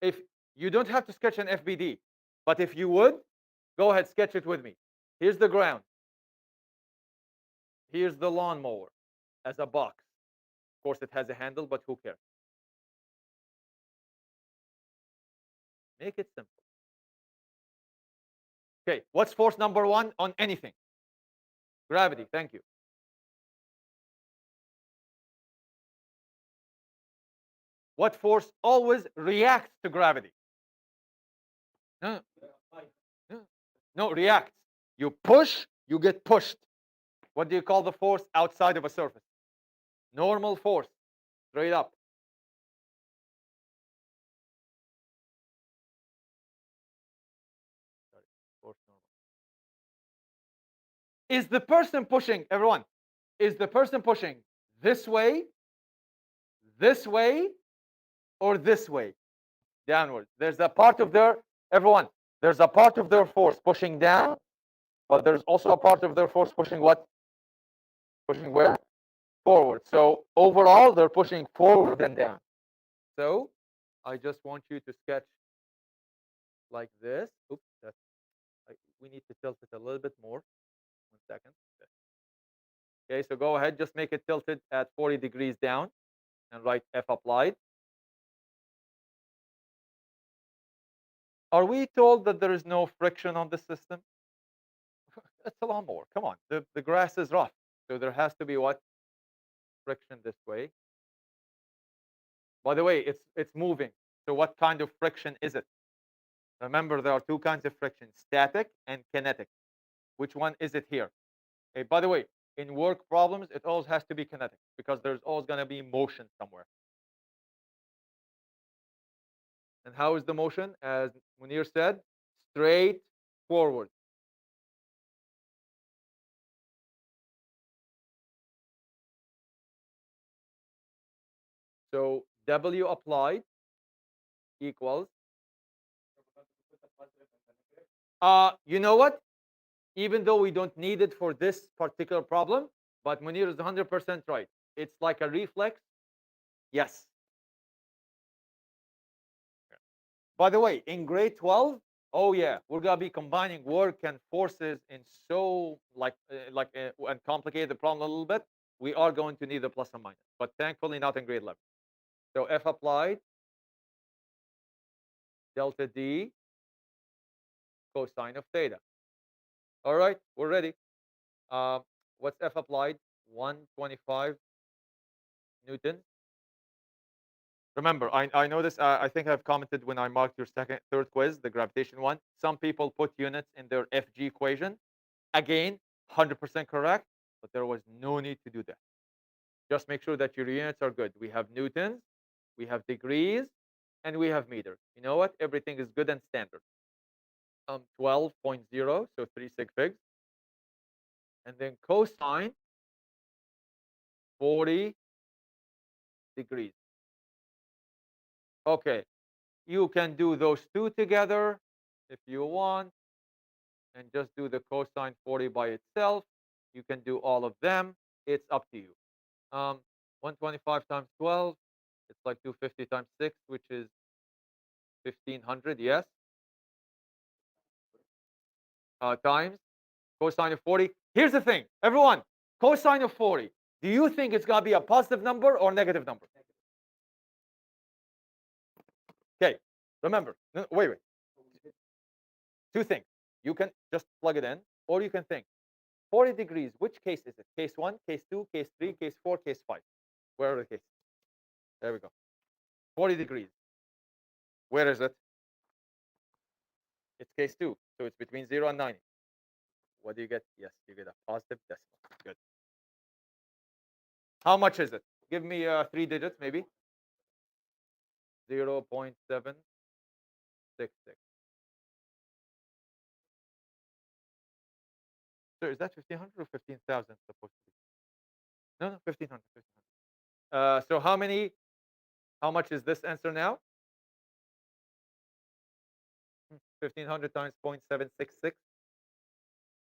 if you don't have to sketch an FBD, but if you would, go ahead, sketch it with me. Here's the ground. Here's the lawnmower as a box. Of course, it has a handle, but who cares? Make it simple. Okay, what's force number 1 on anything? Gravity, thank you. What force always reacts to gravity? No, no, reacts. You push, you get pushed. What do you call the force outside of a surface? Normal force, straight up. Sorry, force normal. Is the person pushing, everyone, is the person pushing this way, or this way? Downwards. There's a part of their, everyone, there's a part of their force pushing down, but there's also a part of their force pushing what? Pushing where? Forward. So overall, they're pushing forward and down. So I just want you to sketch like this. Oops, that's, we need to tilt it a little bit more. 1 second. Okay, so go ahead, just make it tilted at 40 degrees down and write F applied. Are we told that there is no friction on the system? It's a lawnmower. Come on, the grass is rough, so there has to be what? Friction this way. By the way, it's moving. So what kind of friction is it? Remember, there are two kinds of friction: static and kinetic. Which one is it here? Okay, by the way, in work problems, it always has to be kinetic because there's always going to be motion somewhere. And how is the motion? As Munir said, straight forward. So W applied equals. You know what? Even though we don't need it for this particular problem, but Munir is 100% right. It's like a reflex. Yes. By the way, in grade 12, oh yeah, we're gonna be combining work and forces in so and complicate the problem a little bit. We are going to need the plus and minus, but thankfully not in grade 11. So F applied delta D cosine of theta. All right, we're ready. Uh, what's F applied? 125 newtons. Remember, I know this. I think I've commented when I marked your third quiz, the gravitation one. Some people put units in their FG equation. Again, 100% correct, but there was no need to do that. Just make sure that your units are good. We have newtons, we have degrees, and we have meters. You know what? Everything is good and standard. 12.0, so 3 sig figs. And then cosine 40 degrees. Okay, you can do those two together if you want, and just do the cosine 40 by itself. You can do all of them. It's up to you. 125 times 12, it's like 250 times 6, which is 1500, yes, times cosine of 40. Here's the thing, everyone, cosine of 40, do you think it's going to be a positive number or negative number? Okay, remember, wait. Two things. You can just plug it in, or you can think 40 degrees. Which case is it? Case 1, case 2, case 3, case 4, case 5. Where are the cases? There we go. 40 degrees. Where is it? It's case 2. So it's between 0 and 90. What do you get? Yes, you get a positive decimal. Good. How much is it? Give me 3 digits, maybe. 0.766. So is that 1500 or 15,000 supposed to be? No, 1500. So how much is this answer now? 1500 times 0.766.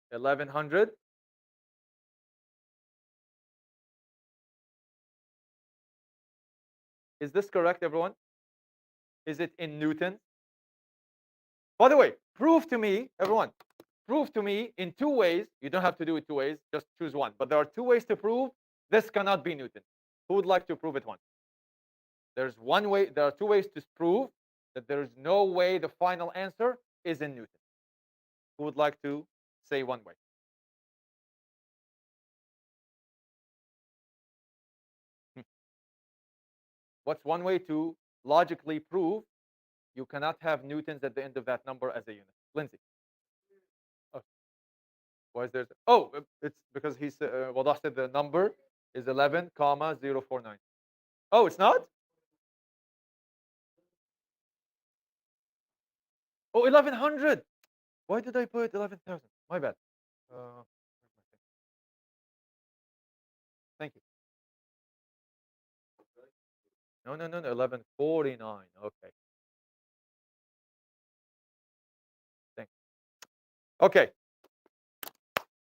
1100. Is this correct, everyone? Is it in newtons? By the way, prove to me, everyone, prove to me in 2 ways. You don't have to do it 2 ways, just choose one. But there are 2 ways to prove this cannot be Newton. Who would like to prove it once? There's one way. There are 2 ways to prove that there is no way the final answer is in Newton. Who would like to say one way? What's one way to logically prove you cannot have newtons at the end of that number as a unit? Lindsay. Oh, why is there? Oh, it's because he's Wadah said the number is 11, comma 049. Oh, it's not? Oh, 1100. Why did I put 11,000? My bad. Uh, thank you. No, 1149. Okay. Thank you. Okay.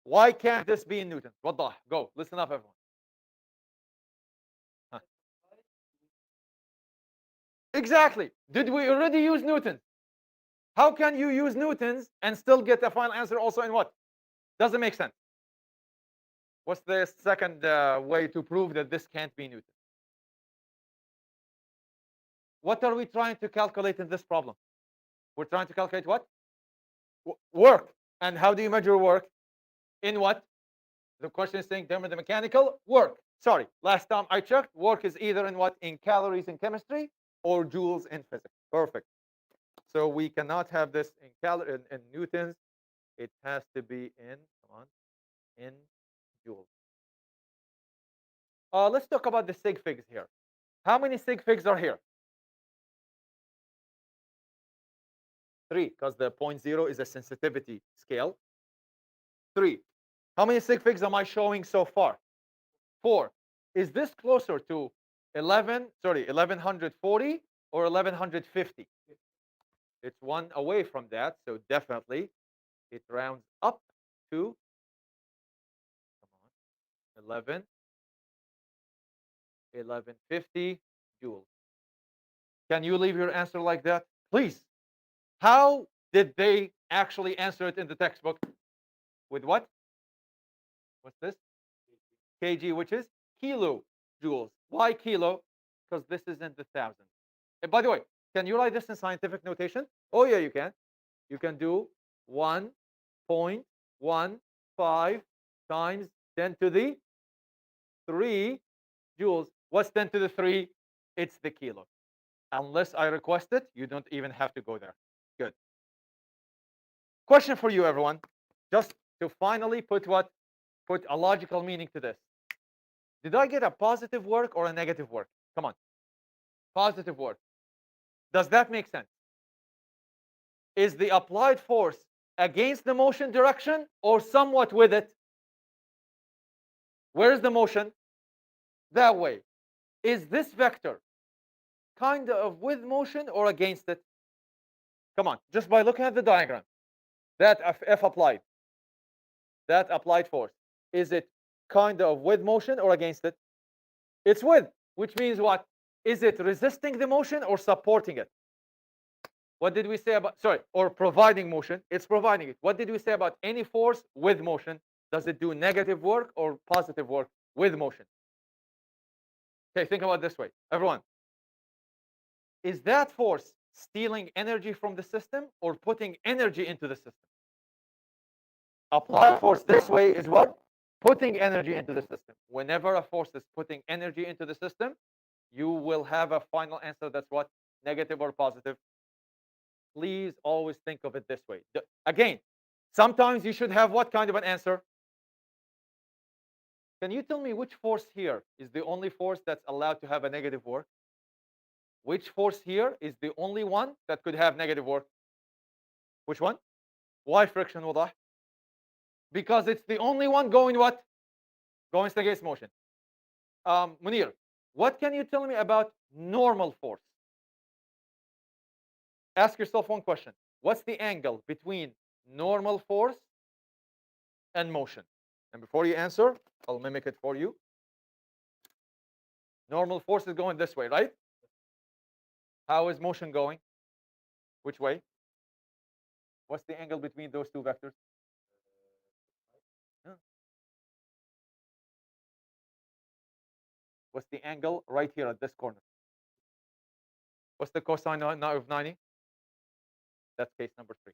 Why can't this be in Newton? Wadah. Go. Listen up, everyone. Huh. Exactly. Did we already use Newton? How can you use Newtons and still get the final answer also in what? Doesn't make sense. What's the second way to prove that this can't be Newton? What are we trying to calculate in this problem? We're trying to calculate what? Work. And how do you measure work? In what? The question is saying thermodynamical work. Sorry, last time I checked, work is either in what? In calories in chemistry or joules in physics. Perfect. So we cannot have this in newtons. It has to be in, come on, in joules. Let's talk about the sig figs here. How many sig figs are here? 3, because the 0.0 is a sensitivity scale. 3. How many sig figs am I showing so far? 4. Is this closer to 1140 or 1150? It's 1 away from that, so definitely it rounds up to, come on, 1150 joules. Can you leave your answer like that? Please. How did they actually answer it in the textbook? With what? What's this? kg, which is kilojoules. Why kilo? Because this is in the thousands. And by the way, can you write this in scientific notation? Oh, yeah, you can. You can do 1.15 times 10 to the 3 joules. What's 10 to the 3? It's the kilo. Unless I request it, you don't even have to go there. Good. Question for you, everyone. Just to finally put a logical meaning to this. Did I get a positive work or a negative work? Come on. Positive work. Does that make sense? Is the applied force against the motion direction or somewhat with it? Where is the motion? That way. Is this vector kind of with motion or against it? Come on, just by looking at the diagram. That F applied, that applied force, is it kind of with motion or against it? It's with, which means what? Is it resisting the motion or supporting it? What did we say about, sorry, or providing motion? It's providing it. What did we say about any force with motion? Does it do negative work or positive work with motion? Okay, think about it this way. Everyone, is that force stealing energy from the system or putting energy into the system? Applied force this way is what? Putting energy into the system. Whenever a force is putting energy into the system, you will have a final answer that's what? Negative or positive. Please always think of it this way. Again, sometimes you should have what kind of an answer? Can you tell me which force here is the only force that's allowed to have a negative work? Which force here is the only one that could have negative work? Which one? Why friction, Wadah? Because it's the only one going what? Going against motion. Munir, what can you tell me about normal force? Ask yourself one question. What's the angle between normal force and motion? And before you answer, I'll mimic it for you. Normal force is going this way, right? How is motion going? Which way? What's the angle between those two vectors? Yeah. What's the angle right here at this corner? What's the cosine of 90? That's case number 3.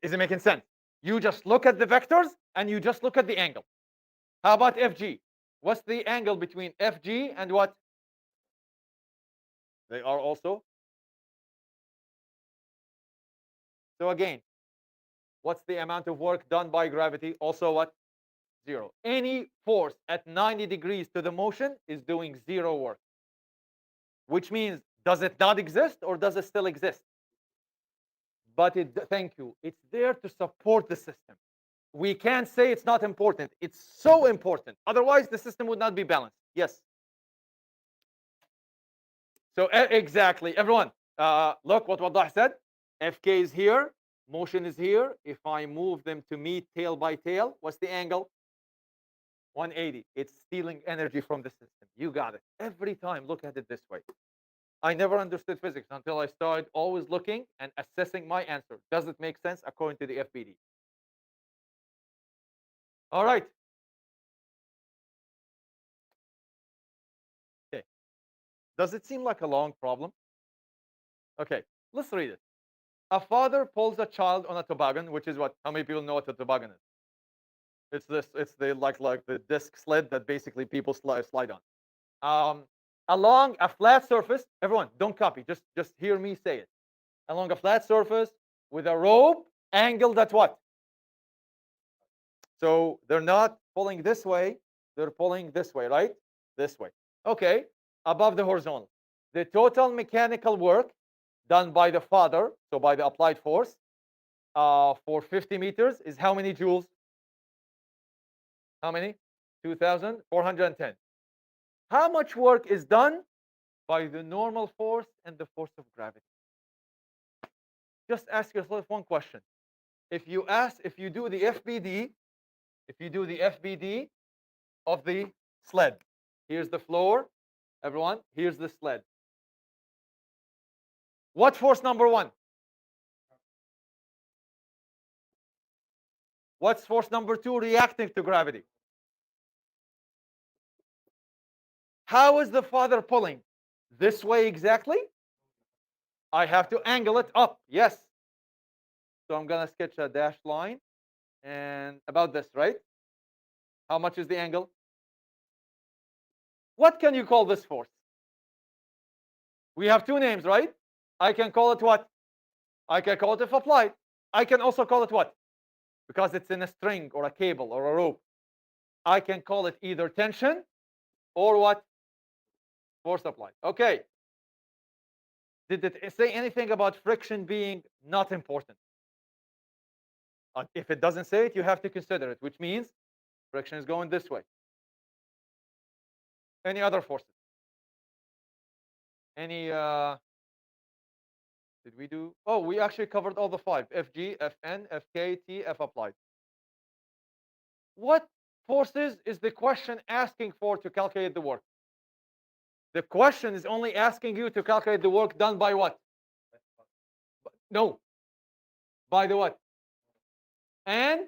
Is it making sense? You just look at the vectors and you just look at the angle. How about FG? What's the angle between FG and what? They are also. So again, what's the amount of work done by gravity? Also what? 0. Any force at 90 degrees to the motion is doing 0 work. Which means, does it not exist or does it still exist? But thank you, it's there to support the system. We can't say it's not important. It's so important. Otherwise, the system would not be balanced. Yes. So exactly, everyone, look what Wadah said. Fk is here, motion is here. If I move them to meet tail by tail, what's the angle? 180. It's stealing energy from the system. You got it. Every time, look at it this way. I never understood physics until I started always looking and assessing my answer. Does it make sense according to the FBD? All right. Okay. Does it seem like a long problem? Okay, let's read it. A father pulls a child on a toboggan, which is what? How many people know what a toboggan is? It's this. It's the like the disc sled that basically people slide on. Along a flat surface. Everyone, don't copy. Just hear me say it. Along a flat surface with a rope angled at what? So they're not pulling this way. They're pulling this way, right? This way. Okay. Above the horizontal. The total mechanical work done by the father, so by the applied force, for 50 meters is how many joules? How many? 2,410. How much work is done by the normal force and the force of gravity? Just ask yourself one question. If you do the FBD, of the sled, here's the floor, everyone, here's the sled. What force number one? What's force number two reacting to gravity? How is the father pulling? This way exactly? I have to angle it up. Yes. So I'm going to sketch a dashed line and about this, right? How much is the angle? What can you call this force? We have two names, right? I can call it what? I can call it if applied. I can also call it what? Because it's in a string or a cable or a rope. I can call it either tension or what? Force applied. Okay. Did it say anything about friction being not important? If it doesn't say it, you have to consider it, which means friction is going this way. Any other forces? Any did we do? Oh, we actually covered all the five: Fg, Fn, Fk, T, F applied. What forces is the question asking for to calculate the work? The question is only asking you to calculate the work done by what? No. By the what? And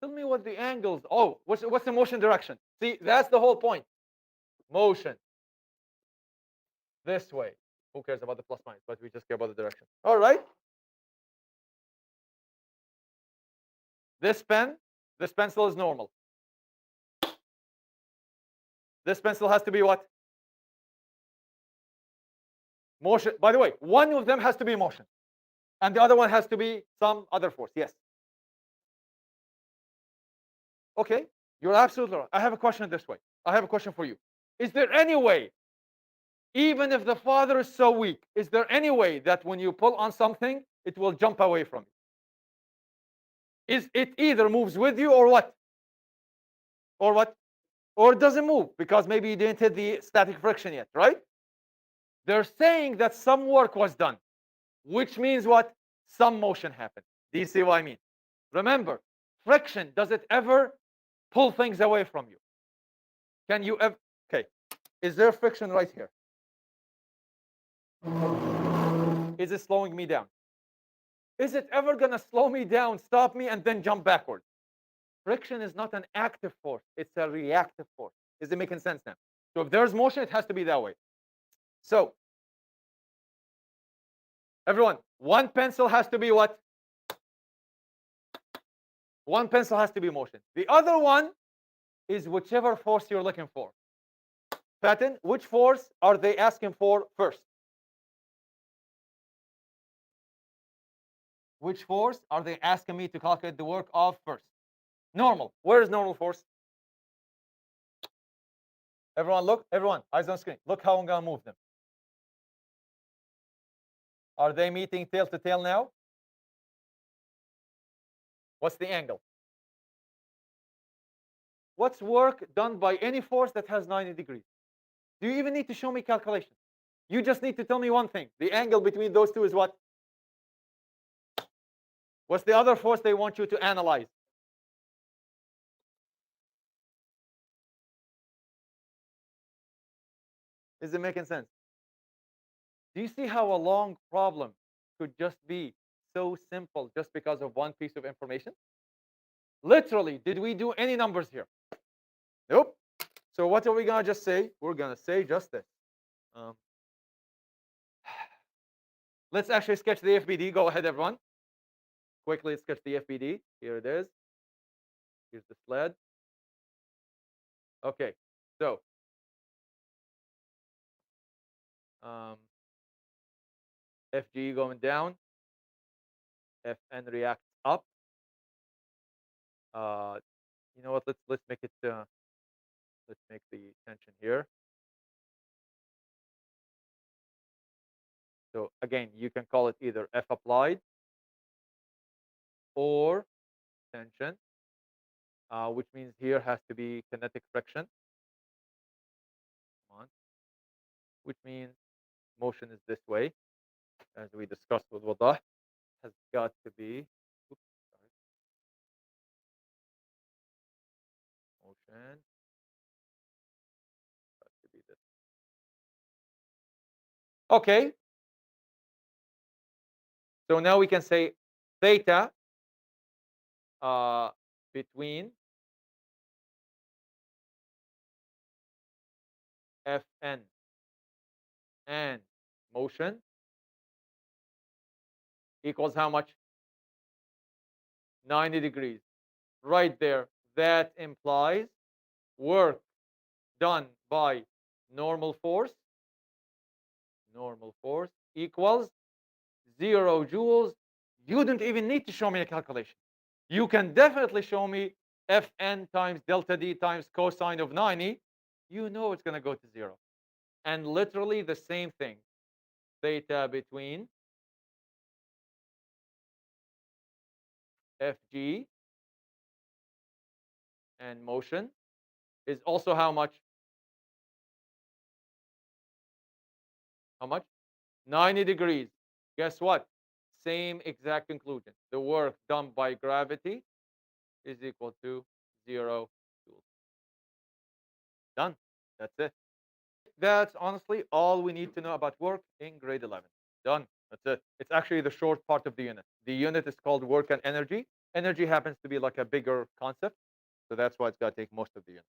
tell me what the angles. Oh, what's the motion direction? See, that's the whole point. Motion. This way. Who cares about the plus minus? But we just care about the direction. All right. This pen, this pencil is normal. This pencil has to be what? Motion. By the way, one of them has to be motion. And the other one has to be some other force. Yes. Okay. You're absolutely right. I have a question this way. I have a question for you. Is there any way, even if the father is so weak, is there any way that when you pull on something, it will jump away from you? Is it either moves with you or what? Or what? Or it doesn't move because maybe you didn't hit the static friction yet, right? They're saying that some work was done, which means what? Some motion happened. Do you see what I mean? Remember, friction, does it ever pull things away from you? Can you ever? Okay. Is there friction right here? Is it slowing me down? Is it ever going to slow me down, stop me, and then jump backwards? Friction is not an active force. It's a reactive force. Is it making sense now? So if there's motion, it has to be that way. So, everyone, one pencil has to be what? One pencil has to be motion. The other one is whichever force you're looking for. Patton, which force are they asking for first? Which force are they asking me to calculate the work of first? Normal. Where is normal force? Everyone look. Everyone, eyes on screen. Look how I'm going to move them. Are they meeting tail to tail now? What's the angle? What's work done by any force that has 90 degrees? Do you even need to show me calculation? You just need to tell me one thing. The angle between those two is what? What's the other force they want you to analyze? Is it making sense? Do you see how a long problem could just be so simple just because of one piece of information? Literally, did we do any numbers here? Nope. So what are we going to just say? We're going to say just this. Let's actually sketch the FBD. Go ahead, everyone. Quickly sketch the FBD. Here it is. Here's the sled. Okay, so FG going down, Fn reacts up. You know what? Let's make it. Let's make the tension here. So again, you can call it either F applied or tension, which means here has to be kinetic friction. Come on. Which means motion is this way, as we discussed with Wadah, has got to be. Oops, sorry. Motion got to be this. Okay. So now we can say theta between Fn and motion equals how much? 90 degrees. Right there. That implies work done by normal force, equals 0 joules. You don't even need to show me a calculation. You can definitely show me Fn times delta D times cosine of 90. You know it's going to go to 0. And literally the same thing. Theta between Fg and motion is also how much? How much? 90 degrees. Guess what? Same exact conclusion. The work done by gravity is equal to 0 joules. Done. That's it. That's honestly all we need to know about work in grade 11. Done. That's it. It's actually the short part of the unit. The unit is called work and energy. Energy happens to be like a bigger concept. So that's why it's got to take most of the unit.